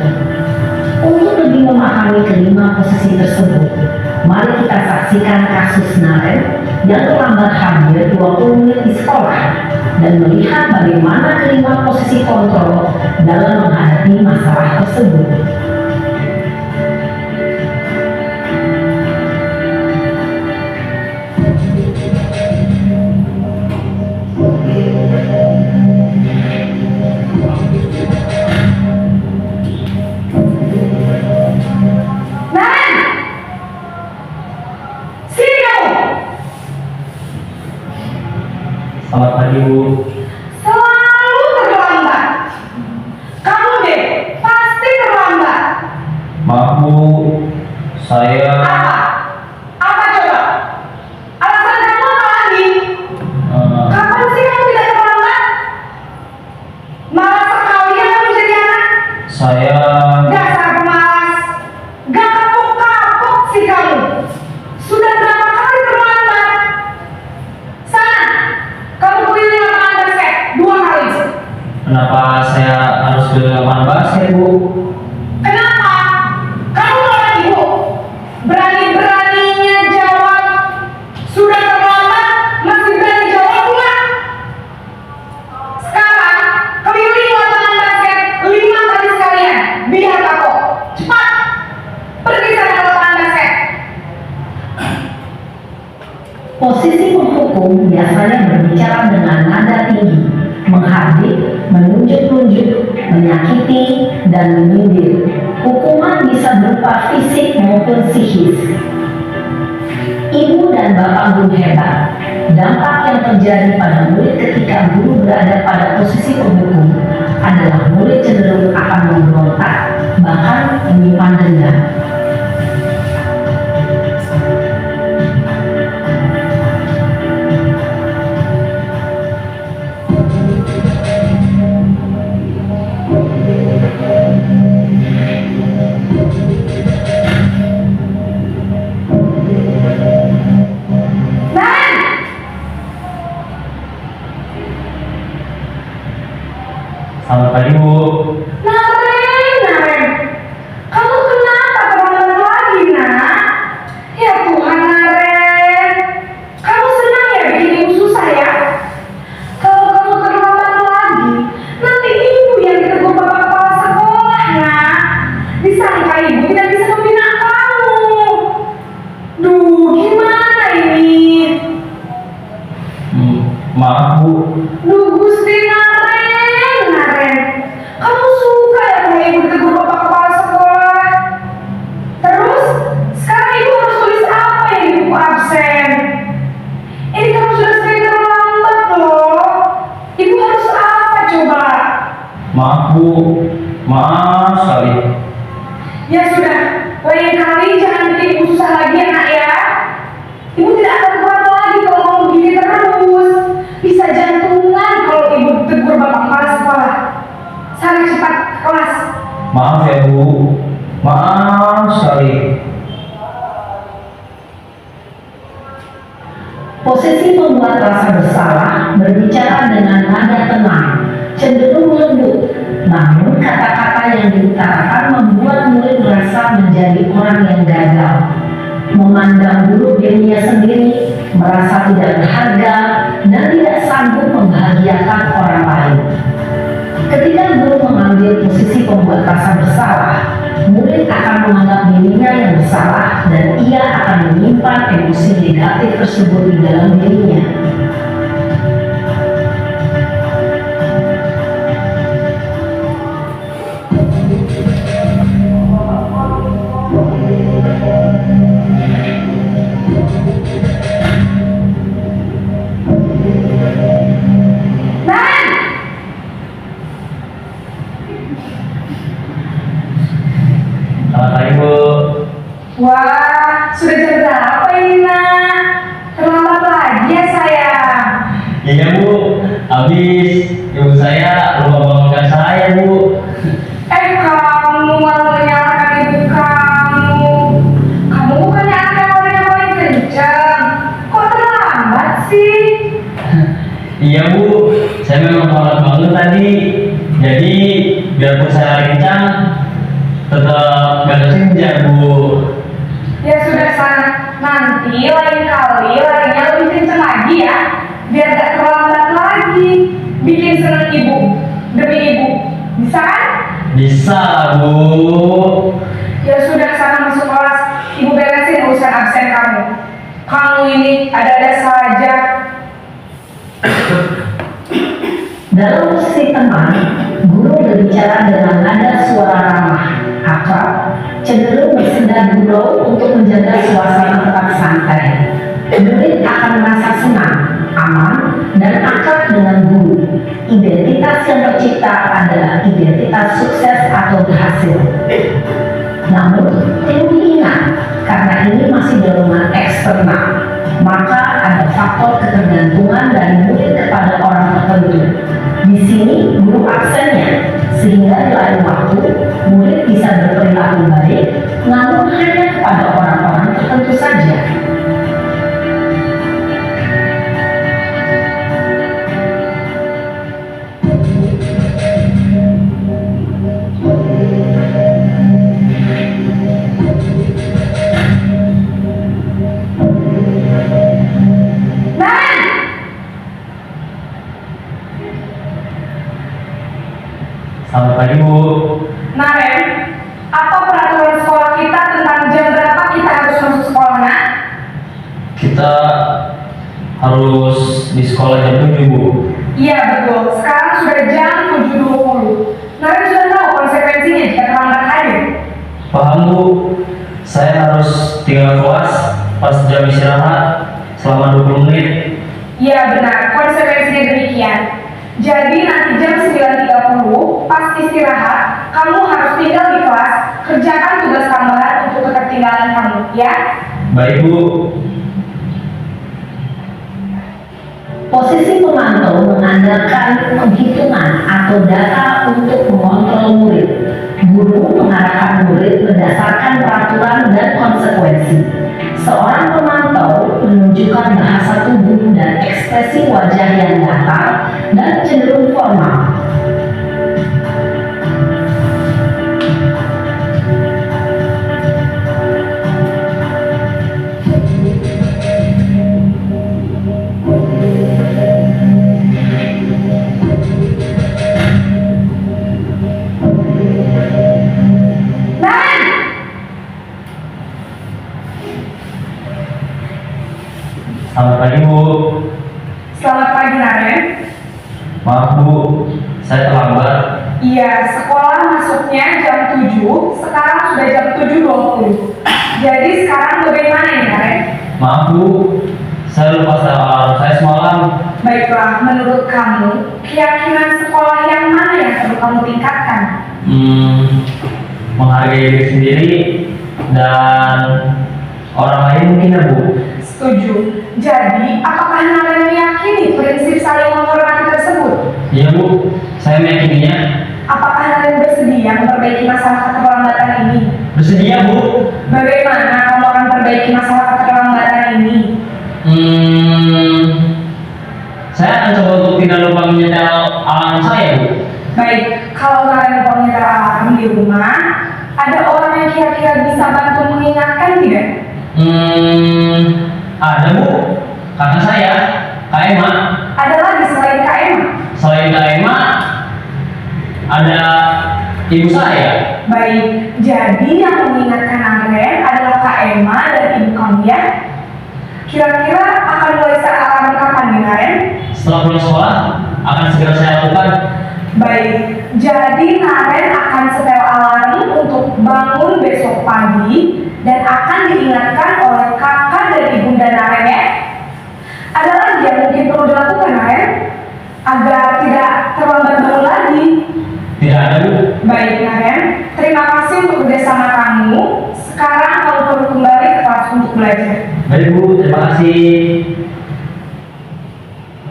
Untuk lebih memahami kelima posisi tersebut, mari kita saksikan kasus Naren yang terlambat hadir 20 menit di sekolah dan melihat bagaimana kelima posisi kontrol dalam menghadapi masalah tersebut. Selamat pagi, Bu. Selalu terlambat. Kamu deh, pasti terlambat. Maaf, Bu. Saya Apa? Apa coba? Alasan kamu apa lagi? Kapan sih kamu tidak terlambat? Malas sekali ya kamu jadi anak. saya Dasar pemalas. Gak kapok-kapok sih kamu. Sudah berapa kali terlambat? Sana, kamu keliling lapangan basket 2 kali. kenapa saya harus ke lapangan basket, Bu? Kenapa? Kamu mau lagi, Bu? Berani-beraninya jawab. Sudah terlambat, masih berani jawab pula. Sekarang, keliling lapangan basket 5 kali sekalian. Biar kapok. Cepat. Pergi sana ke lapangan basket. Posisi penghukum biasanya berbicara dengan nada tinggi, menghardik, menunjuk-nunjuk, menyakiti, dan menyindir. Hukuman bisa berupa fisik maupun psikis. Ibu dan Bapak Guru hebat, dampak yang terjadi pada murid ketika guru berada pada posisi penghukum adalah murid cenderung akan memberontak, bahkan menyimpan dendam. Nan! Selamat pagi, Bu. Naren, kamu kenapa terlambat lagi, nak? Ya Tuhan, Naren, kamu senang ya bikin ibu susah ya? Kalau kamu terlambat lagi, nanti ibu yang ditegur bapak kepala sekolah, nak. Disangka ibu tidak bisa membina kamu. Duh, gimana ini? Maaf, Bu. Duh, Gusti Naren, kamu suka ya kalau ibu ditegur bapak kepala sekolah? Terus, sekarang ibu harus tulis apa yang di buku absen? Ini kamu sudah sering terlambat loh. Ibu harus apa coba? Maaf, Bu. Maaf sekali. Ya sudah, lain kali jangan bikin ibu susah lagi ya, nak ya. Ibu tidak akan kuat lagi kalau kamu begini terus. Bisa jantungan kalau ibu tegur bapak kepala sekolah. Sana cepat ke kelas. Maaf ya, Bu. Maaf sekali. Posisi pembuat rasa bersalah berbicara dengan nada tenang, cenderung lembut, namun kata-kata yang diutarakan membuat murid merasa menjadi orang yang gagal, memandang buruk dirinya sendiri, merasa tidak berharga, dan tidak sanggup membahagiakan orang lain. Ketika guru mengambil posisi pembuat rasa bersalah, murid akan menganggap dirinya yang bersalah dan ia akan menyimpan emosi negatif tersebut di dalam dirinya. Selamat pagi Bu. Wah, sudah jam berapa ini nak? Terlambat lagi ya sayang. Iya Bu, habis ibu saya lupa bangunkan saya Bu. Kamu malah menyalahkan ibu kamu. Kamu bukannya anak orang yang paling kencang. Kok terlambat sih? Iya Bu, saya memang terlambat bangun tadi. Jadi biarpun saya lari kencang, tetap gak kesenja Bu. Ya sudah sana. Nanti lain kali larinya lebih kencang lagi ya. Biar gak terlambat lagi. Bikin seneng ibu. Demi ibu. Bisa kan? Bisa Bu. Ya sudah sana masuk kelas. Ibu beresin urusan absen kamu. Kamu ini ada-ada saja. Dalam posisi teman, guru berbicara dengan nada suara ramah, akrab, cenderung bersenda gurau untuk menjaga suasana tetap santai. Murid akan merasa senang, aman, dan akrab dengan guru. Identitas yang tercipta adalah identitas sukses atau berhasil. Namun, perlu diingat, karena ini masih dorongan eksternal, maka ada faktor ketergantungan dari murid kepada orang tertentu. Di sini guru absennya, sehingga di lain waktu murid bisa berperilaku baik, namun hanya kepada orang-orang tertentu saja. Selamat pagi Bu. Naren, apa peraturan sekolah kita tentang jam berapa kita harus masuk sekolah nak? Kita harus di sekolah jam 7 Bu. Iya betul, sekarang sudah jam 7.20. Naren sudah tahu konsekuensinya jika terlambat hadir. Paham Bu, saya harus tinggal kelas pas jam istirahat selama 20 menit. Iya benar, konsekuensinya demikian. Jadi nanti jam 9.30 pas istirahat, kamu harus tinggal di kelas, kerjakan tugas tambahan untuk ketertinggalan kamu, ya? Baik Bu. Posisi pemantau mengandalkan penghitungan atau data untuk mengontrol murid. Guru mengarahkan murid berdasarkan peraturan dan konsekuensi. Seorang pemantau menunjukkan bahasa tubuh dan ekspresi wajah yang datar dan cenderung formal. Selamat pagi Bu. Selamat pagi Naren. Maaf Bu, saya terlambat. Iya, sekolah masuknya jam 7, sekarang sudah jam 7.20. Jadi sekarang bagaimana ini Naren? Maaf Bu, saya lupa alarm saya semalam. Baiklah, menurut kamu, keyakinan sekolah yang mana yang perlu kamu tingkatkan? Menghargai diri sendiri dan orang lain mungkin ya Bu. Setuju. Jadi, apakah Naren meyakini prinsip saling menghormati tersebut? Iya Bu, saya meyakininya. Apakah Naren bersedia memperbaiki masalah keterlambatan ini? Bersedia Bu. Bagaimana kamu akan perbaiki masalah keterlambatan ini? Saya akan coba untuk tidak lupa menyetel alarm saya Bu. Baik, kalau Naren lupa menyetel alarm di rumah, ada orang yang kira-kira bisa bantu mengingatkan tidak? Ada Bu, kakak saya, Kak Emma. Ada lagi selain Kak Emma? Selain Kak Emma, ada ibu saya. Baik, jadi yang mengingatkan Naren adalah Kak Emma dan ibu kamu ya? Kira-kira akan mulai saya alami kapan nih, Naren? Setelah pulang sekolah, akan segera saya lakukan. Baik, jadi Naren akan setel alarm untuk bangun besok pagi dan akan diingatkan oleh kakak dan ibunda Naren ya. Ada lagi yang mungkin perlu dilakukan Naren agar tidak terlambat bangun lagi. Tidak ada, Bu. Baik Naren, terima kasih untuk kerjasama kamu. Sekarang kamu perlu kembali ke kelas untuk belajar. Baik, Bu. Terima kasih.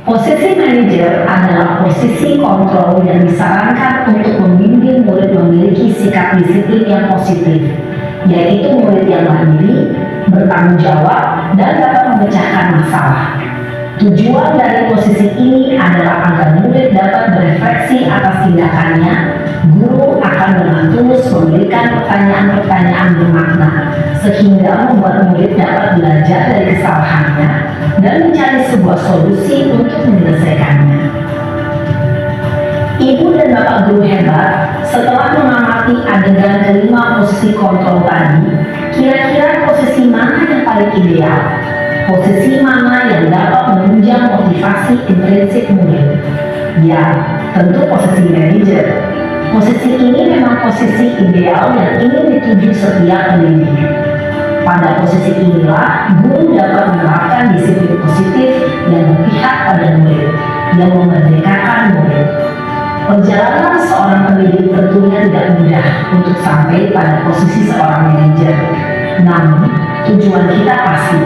Posisi manajer adalah posisi kontrol yang disarankan untuk membimbing murid memiliki sikap disiplin yang positif, yaitu murid yang mandiri, bertanggung jawab, dan dapat memecahkan masalah. Tujuan dari posisi ini adalah agar murid dapat berefleksi atas tindakannya. Guru akan dengan tulus memberikan pertanyaan-pertanyaan bermakna, sehingga membuat murid dapat belajar dari kesalahannya dan mencari sebuah solusi untuk menyelesaikannya. Ibu dan Bapak guru hebat, setelah mengamati adegan kelima posisi kontrol tadi, kira-kira posisi mana yang paling ideal? Posisi mana yang dapat menunjang motivasi intrinsik murid? Ya, tentu posisi manajer. Posisi ini memang posisi ideal yang ingin dituju setiap pendidik. Pada posisi inilah, guru dapat menerapkan disiplin positif yang berpihak pada murid, yang memerdekakan murid. Perjalanan seorang pendidik tentunya tidak mudah untuk sampai pada posisi seorang manajer. Namun, tujuan kita pasti,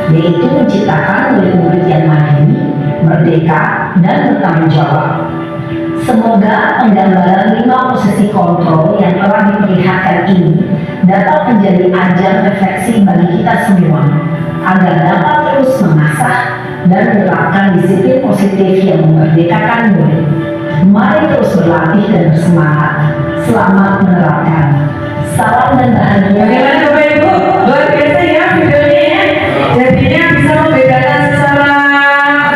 yaitu menciptakan murid-murid yang mandiri, merdeka, dan bertanggung jawab. Semoga penggambaran 5 posisi kontrol yang telah diperlihatkan ini dapat menjadi ajang refleksi bagi kita semua, agar dapat terus mengasah dan menerapkan disiplin positif yang memerdekakan murid. Mari terus berlatih dan bersemangat. Selamat menerapkan. Salam dan bahagia. Bagaimana Bapak Ibu? Luar biasa ya videonya ya. Jadinya bisa membedakan secara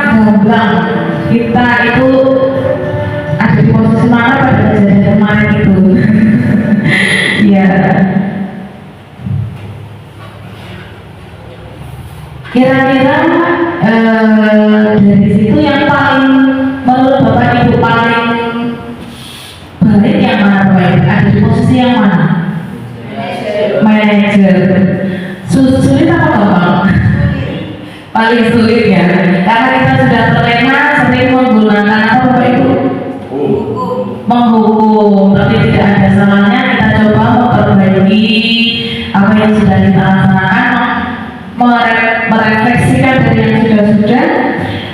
gamblang kita itu ada di posisi mana pada kejadian kemarin itu. Ya. Kira-kira dari situ yang paling menurut Bapak Ibu paling baik yang mana Bapak Ibu? Ada di posisi yang mana? Manajer. Sulit apa gampang? Paling sulit ya, karena kita sudah terlena sering menggunakan apa Bapak Ibu? Menghukum, tapi tidak ada salahnya kita coba memperbaiki apa yang sudah kita laksanakan, merefleksikan dari yang sudah-sudah,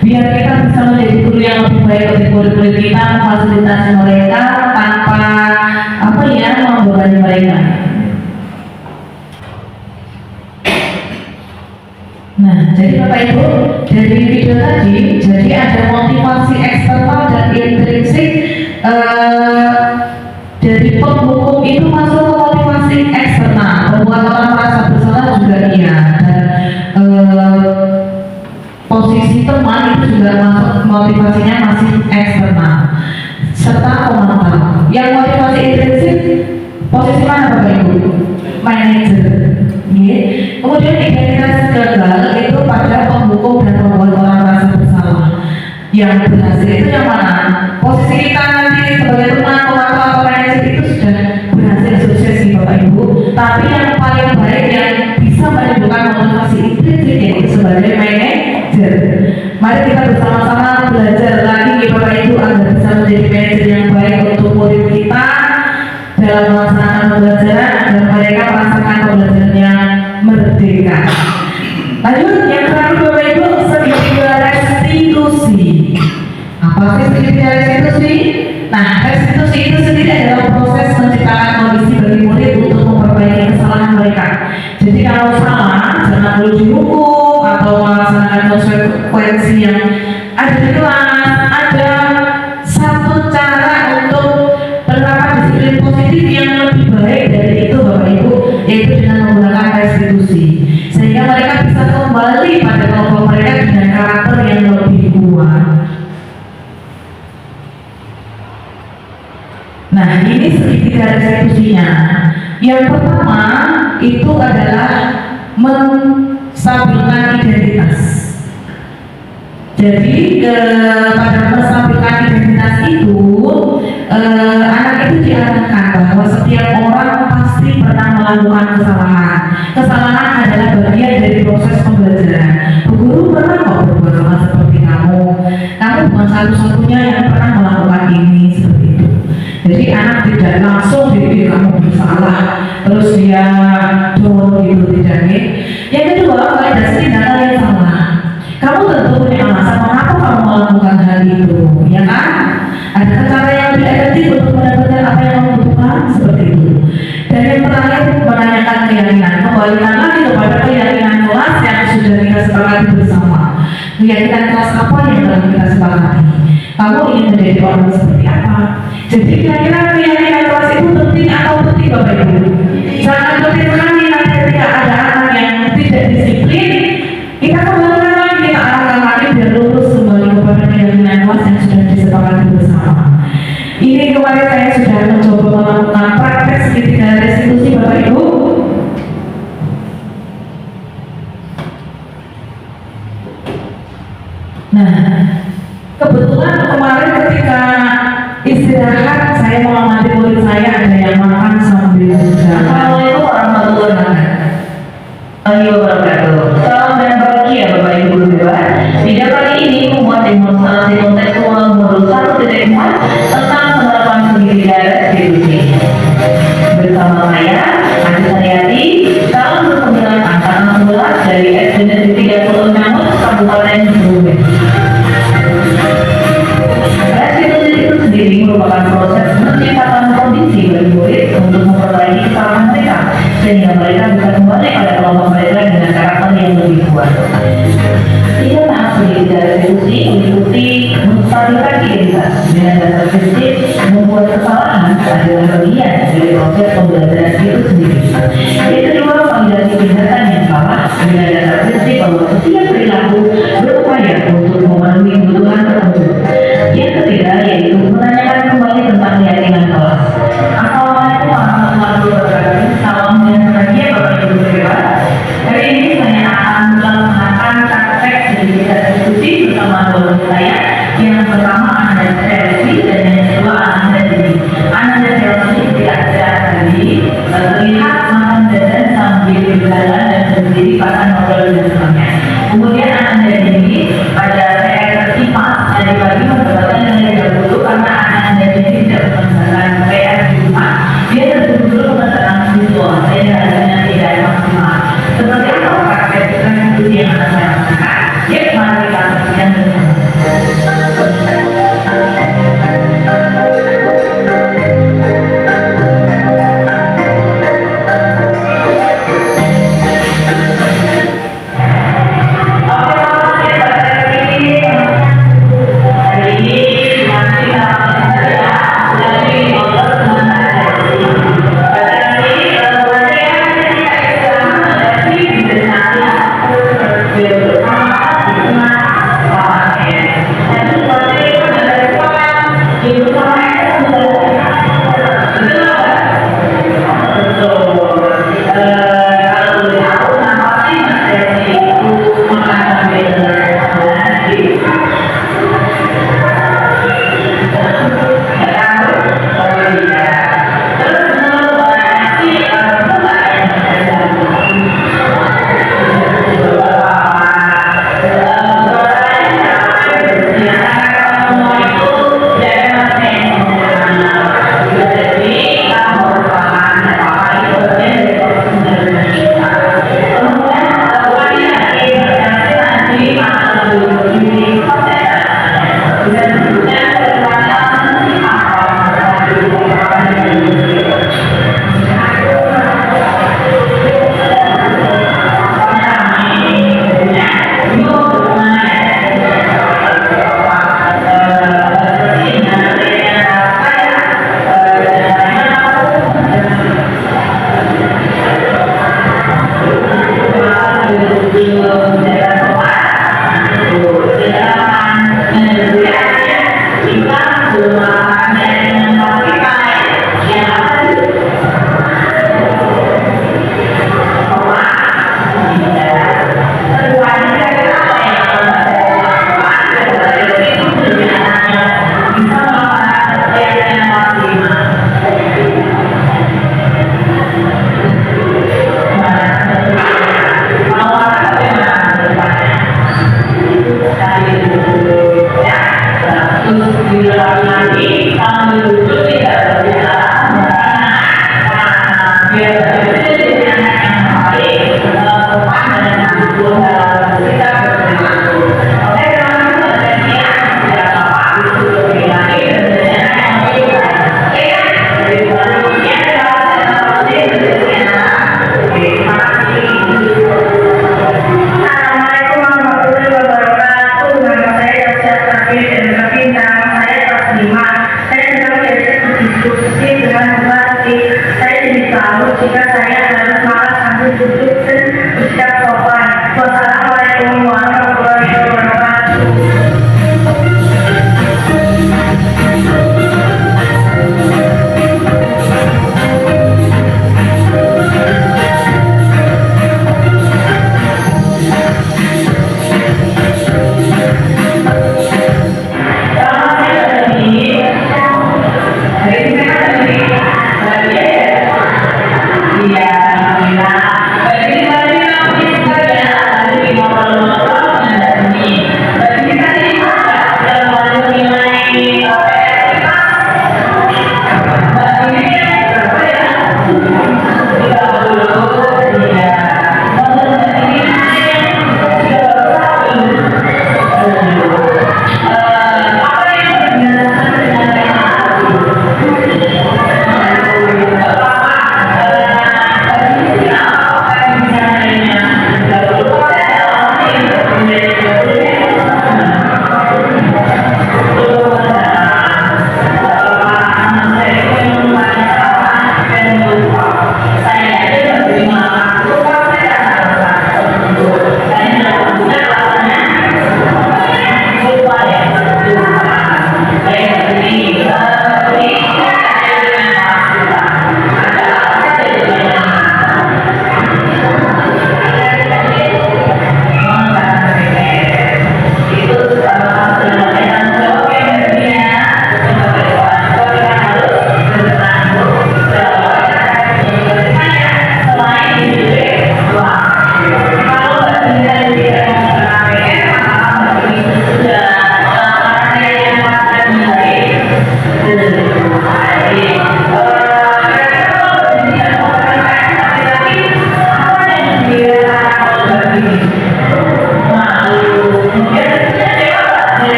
biar kita bisa menjadi guru yang lebih baik untuk murid-murid kita, memfasilitasi mereka tanpa apa ya membebani mereka. Nah, jadi Bapak Ibu, dari video tadi, jadi ada motivasi eksternal dan intrinsik. Dari penghukum itu masuk ke motivasi eksternal, membuat orang merasa bersalah juga iya, dan posisi teman itu juga masuk motivasinya masih eksternal, serta pemantau. Yang motivasi intrinsik, posisi mana Bapak Ibu? Manajer. Kemudian identitas gagal itu pada penghukum dan membuat orang merasa bersalah. Yang berhasil itu yang mana? Posisi kita nanti sebagai teman, pemantau atau manajer itu sudah berhasil sukses di Bapak Ibu. Tapi yang paling baik yang bisa menimbulkan motivasi intrinsik yaitu sebagai manajer. Mari kita bersama-sama belajar lagi Bapak Ibu agar bisa menjadi manajer yang baik untuk murid kita dalam melaksanakan pembelajaran agar mereka merasakan pembelajaran yang merdeka. Lanjut yang terakhir Bapak Ibu, segitiga restitusi. Apa sih segitiga restitusi? Nah, restitusi itu sendiri adalah proses menciptakan kondisi bagi murid untuk memperbaiki kesalahan mereka. Jadi kalau salah, jangan perlu dihukum atau melaksanakan konsekuensi yang ada di kelas. Ada satu cara untuk penerapan disiplin positif yang lebih baik dari itu Bapak Ibu, yaitu dengan menggunakan restitusi, sehingga mereka bisa kembali pada kelompok mereka dengan karakter yang lebih kuat. Nah, ini segitiga restitusinya. Yang pertama itu adalah stabilkan identitas. Jadi pada menstabilkan identitas itu, anak itu diarahkan bahwa setiap orang pasti pernah melakukan kesalahan. Kesalahan adalah bagian dari proses pembelajaran. Bu Guru pernah kok berbuat sama seperti kamu. Kamu bukan satu-satunya yang pernah melakukan ini seperti itu. Jadi anak tidak langsung dididik kamu bersalah, terus dia down gitu tidak. Yang kedua, validasi tindakan yang salah. Kamu tentu punya alasan mengapa kamu melakukan hal itu, ya kan? Ada cara yang lebih efektif untuk mendapatkan apa yang kamu butuhkan, seperti itu. Dan yang terakhir, menanyakan keyakinan. Kembalikan lagi kepada keyakinan kelas yang sudah kita sepakati bersama. Keyakinan kelas apa yang telah kita sepakati? Kamu ingin menjadi orang seperti apa? Jadi kira-kira keyakinan kelas itu penting atau penting Bapak Ibu? Sangat penting sekali nanti ketika ada anak yang tidak disiplin, kita kembalikan lagi, kita arahkan lagi biar lurus kembali kepada keyakinan kelas yang sudah disepakati bersama. Ini kemarin saya sudah mencoba melakukan praktek segitiga restitusi Bapak Ibu. Nah, kebetulan kemarin ketika istirahat saya mengamati murid saya ada yang makan sambil berjalan. Assalamualaikum warahmatullahi wabarakatuh. Salam dan bahagia Bapak Ibu guru dewan. Video kali ini membuat demonstrasi kontekstual modul 1.4 tentang penerapan segitiga restitusi. Bersama saya, Andi Saryati, calon bersembilan angkatan 11 dari SD Negeri 36 Kabupaten Kebumen. Restitusi itu sendiri merupakan proses menciptakan kondisi bagi murid untuk memperbaiki kesalahan mereka sehingga mereka bisa kembali pada kelompok mereka dengan karakter yang lebih kuat. Tiga tahap segitiga restitusi meliputi menstabilkan identitas dengan dasar prinsip membuat kesalahan adalah bagian dari proses pembelajaran itu sendiri. Yang kedua, validasi tindakan yang salah dengan dasar prinsip bahwa setiap perilaku berupaya untuk memenuhi kebutuhan tertentu. Yang ketiga yaitu menanyakan kembali tentang keyakinan kelas. Assalamualaikum warahmatullahi wabarakatuh. Salam dan bahagia Bapak Ibu dewan. Hari ini saya akan melakukan praktek segitiga restitusi bersama dua murid saya. Yang pertama Anda Chelsea dan yang kedua Anda Dini. Anda Chelsea tidak secara tadi terlihat makan dan sambil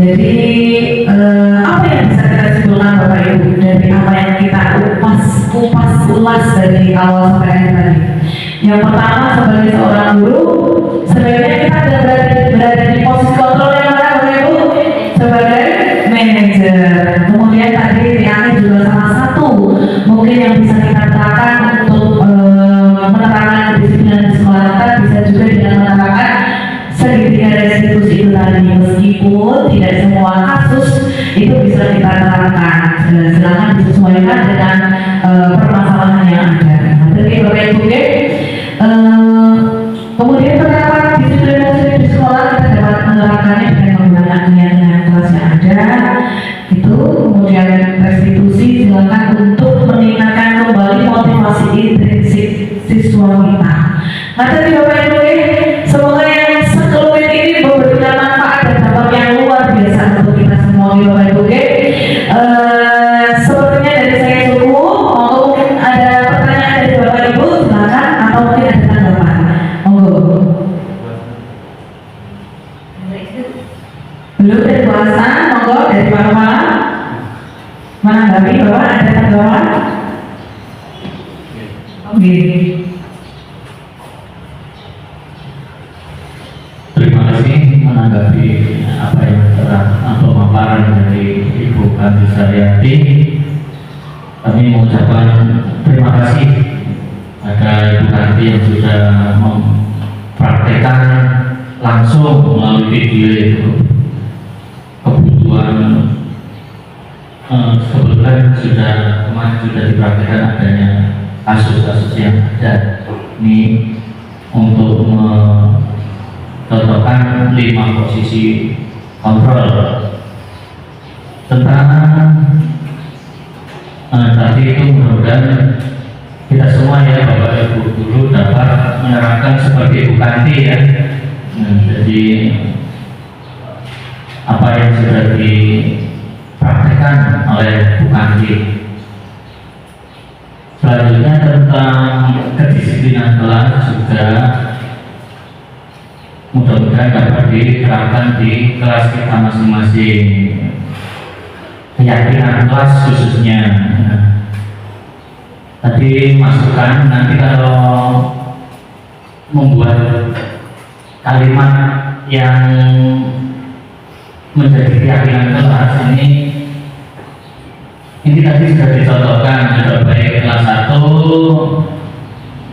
Jadi apa yang bisa kita simpulkan Bapak Ibu dari apa yang kita ulas dari awal sampai akhir tadi? Yang pertama, sebagai seorang guru, sebenarnya kita berada di posisi kontrol yang mana Bapak Ibu? Sebagai manajer. Kemudian tadi Tiani juga salah satu mungkin yang bisa kita terapkan untuk menerapkan kedisiplinan di sekolah kita bisa juga dengan menerapkan segitiga restitusi itu tadi, meskipun tidak semua kasus itu bisa kita terapkan, sedangkan disesuaikan dengan permasalahan yang ada. Jadi Bapak Ibu, kemudian penerapan disiplin positif di sekolah kita dapat menerapkannya dengan menggunakan niat kelas yang ada itu. Kemudian restitusi silakan untuk meningkatkan kembali motivasi intrinsik siswa kita. Nah tadi Bapak Ibu, semoga yang sekelumit ini memberikan manfaat dan dampak yang luar biasa untuk kita semua Bapak Ibu. Sepertinya dari saya cukup. Mungkin ada pertanyaan dari Bapak Ibu, silakan, atau mungkin ada tanggapan. Monggo. Belum dari kuasa, monggo dari Bapak. Menanggapi Bapak, ada tanggapan? Oke. Terima kasih menanggapi apa yang telah pemaparan dari Ibu Kanti Saryati. Kami mengucapkan terima kasih pada Ibu Kanti yang sudah mempraktekkan langsung melalui video itu kebutuhan. Kebetulan kemarin sudah dipraktekkan adanya kasus-kasus yang ada ini untuk menetapkan 5 posisi kontrol tentang tadi itu. Mudah-mudahan kita semua ya Bapak Ibu guru dapat menerapkan seperti Ibu Kanti ya. Jadi apa yang sudah dipraktekkan oleh Bu Kanti. Selanjutnya tentang kedisiplinan kelas juga mudah-mudahan dapat diterapkan di kelas kita masing-masing. Keyakinan kelas khususnya. Tadi masukan nanti kalau membuat kalimat yang menjadi keyakinan kelas ini tadi sudah dicontohkan, sudah baik kelas 1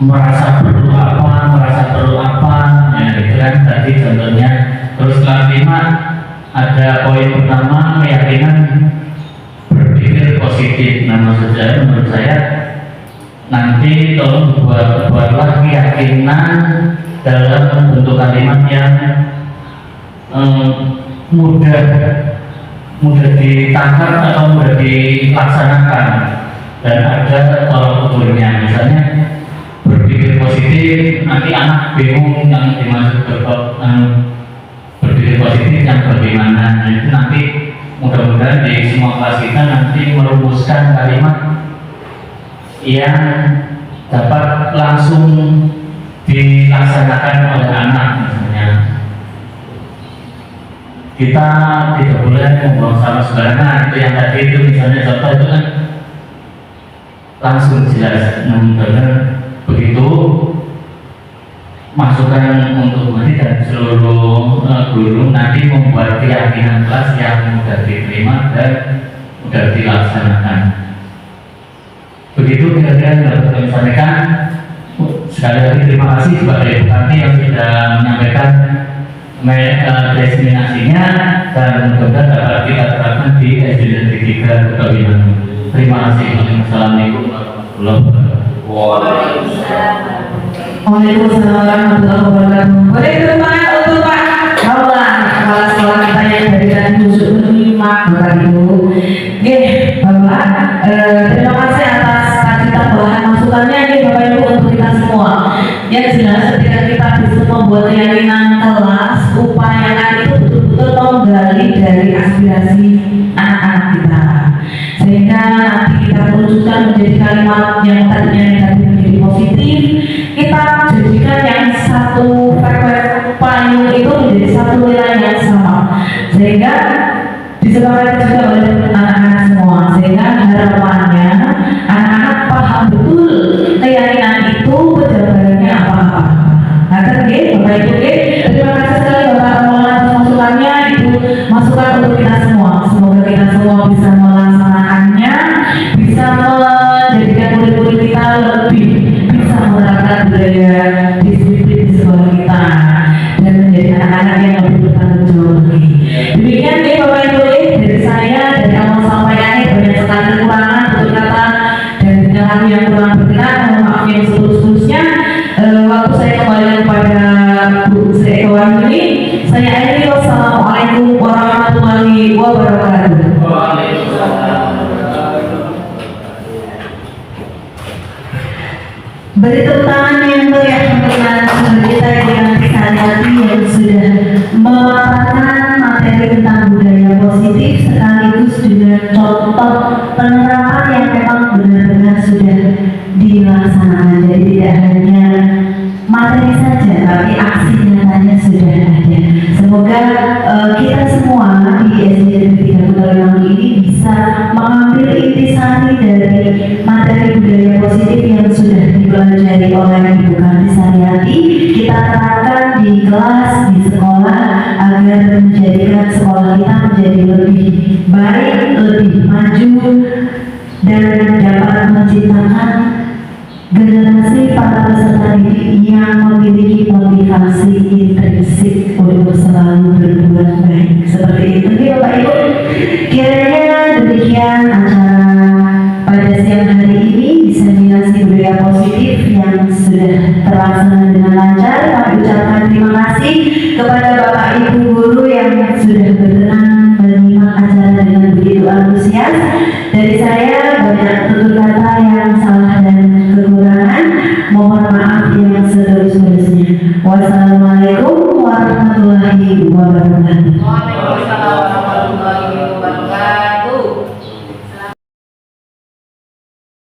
merasa perlu apa ya gitu kan tadi contohnya. Terus kelas 5 ada poin pertama keyakinan berpikir positif. Nah maksudnya menurut saya nanti tolong buatlah keyakinan dalam bentuk kalimat yang mudah ditangkap atau mudah dilaksanakan dan ada tolak ukurnya. Misalnya berpikir positif, nanti anak bingung yang dimaksud berpikir positif yang bagaimana. Nah, itu nanti mudah-mudahan di semua kelas kita nanti merumuskan kalimat yang dapat langsung dilaksanakan oleh anak. Misalnya kita tidak boleh membuang sampah sembarangan, itu yang tadi itu misalnya contoh itu kan langsung jelas. Benar begitu masukan untuk nanti dan seluruh guru nanti membuat keyakinan kelas yang mudah diterima dan mudah dilaksanakan. Begitu kira-kira yang dapat kami sampaikan. Sekali lagi terima kasih kepada Ibu Kanti yang sudah menyampaikan destinasinya dan mudah-mudahan dapat kita terapkan di SD Negeri 3 Kutawinan. Terima kasih. Assalamualaikum warahmatullahi wabarakatuh. Waalaikumsalam warahmatullahi wabarakatuh. Boleh teman untuk Pak Maula, kepala sekolah kita yang dari dan khusus menyimak Bapak Ibu. Oke, Bapak, terima kasih atas tadi tambahan masukannya nih Bapak Ibu untuk kita semua. Yang jelas ketika kita bisa membuat keyakinan kelas, upayakan itu betul-betul menggali dari aspirasi anak-anak kita, sehingga nanti kita terwujudkan menjadi kalimat yang tadinya negatif menjadi positif. Kita jadikan yang satu frekuensi payung itu menjadi satu nilai yang sama, sehingga disepakati juga oleh anak-anak semua, sehingga harapannya anak-anak paham betul keyakinan itu penjabarannya apa-apa. Nah, Bapak Ibu, terima kasih sekali Bapak Maulana atas masukannya, itu masukan untuk kita semua. Semoga kita semua bisa melaksanakannya, bisa menjadikan murid-murid kita lebih bisa menerapkan budaya disiplin di sekolah kita dan menjadi anak-anak yang lebih bertanggung jawab lagi. Demikian Bapak Ibu, dari saya, dari awal sampai akhir banyak sekali kekurangan tutur kata dan dengan lagu yang kurang berkenan, mohon maaf yang setulus-tulusnya. Waktu saya kembali kepada Bu Sri Eko Wahyuni, saya akhiri. Wassalamualaikum warahmatullahi wabarakatuh. Beri tepuk tangan yang meriah untuk narasumber kita yang disayati yang sudah memaparkan materi tentang budaya positif sekaligus dengan contoh penerapan yang memang benar-benar sudah dilaksanakan. Jadi tidak hanya materi saja, tapi aksi nyatanya sudah ada. Semoga kita semua di SDN 3 Kuala ini bisa mengambil intisari dari materi budaya positif yang sudah dipelajari oleh Ibu Karti Saryati, kita terapkan di kelas, di sekolah, agar menjadikan sekolah kita menjadi lebih baik, lebih maju, dan dapat menciptakan generasi para peserta didik yang memiliki motivasi intrinsik untuk selalu berbuat baik. Seperti itu ya Bapak Ibu. Kiranya demikian acara pada siang hari ini, diseminasi budaya positif yang sudah terlaksana dengan lancar. Kami ucapkan terima kasih kepada Bapak Ibu guru yang sudah berkenan menyimak acara dengan begitu antusias. Dari saya banyak tutur kata yang salah dan kekurangan, mohon maaf yang setulus-tulusnya. Wassalamualaikum warahmatullahi wabarakatuh.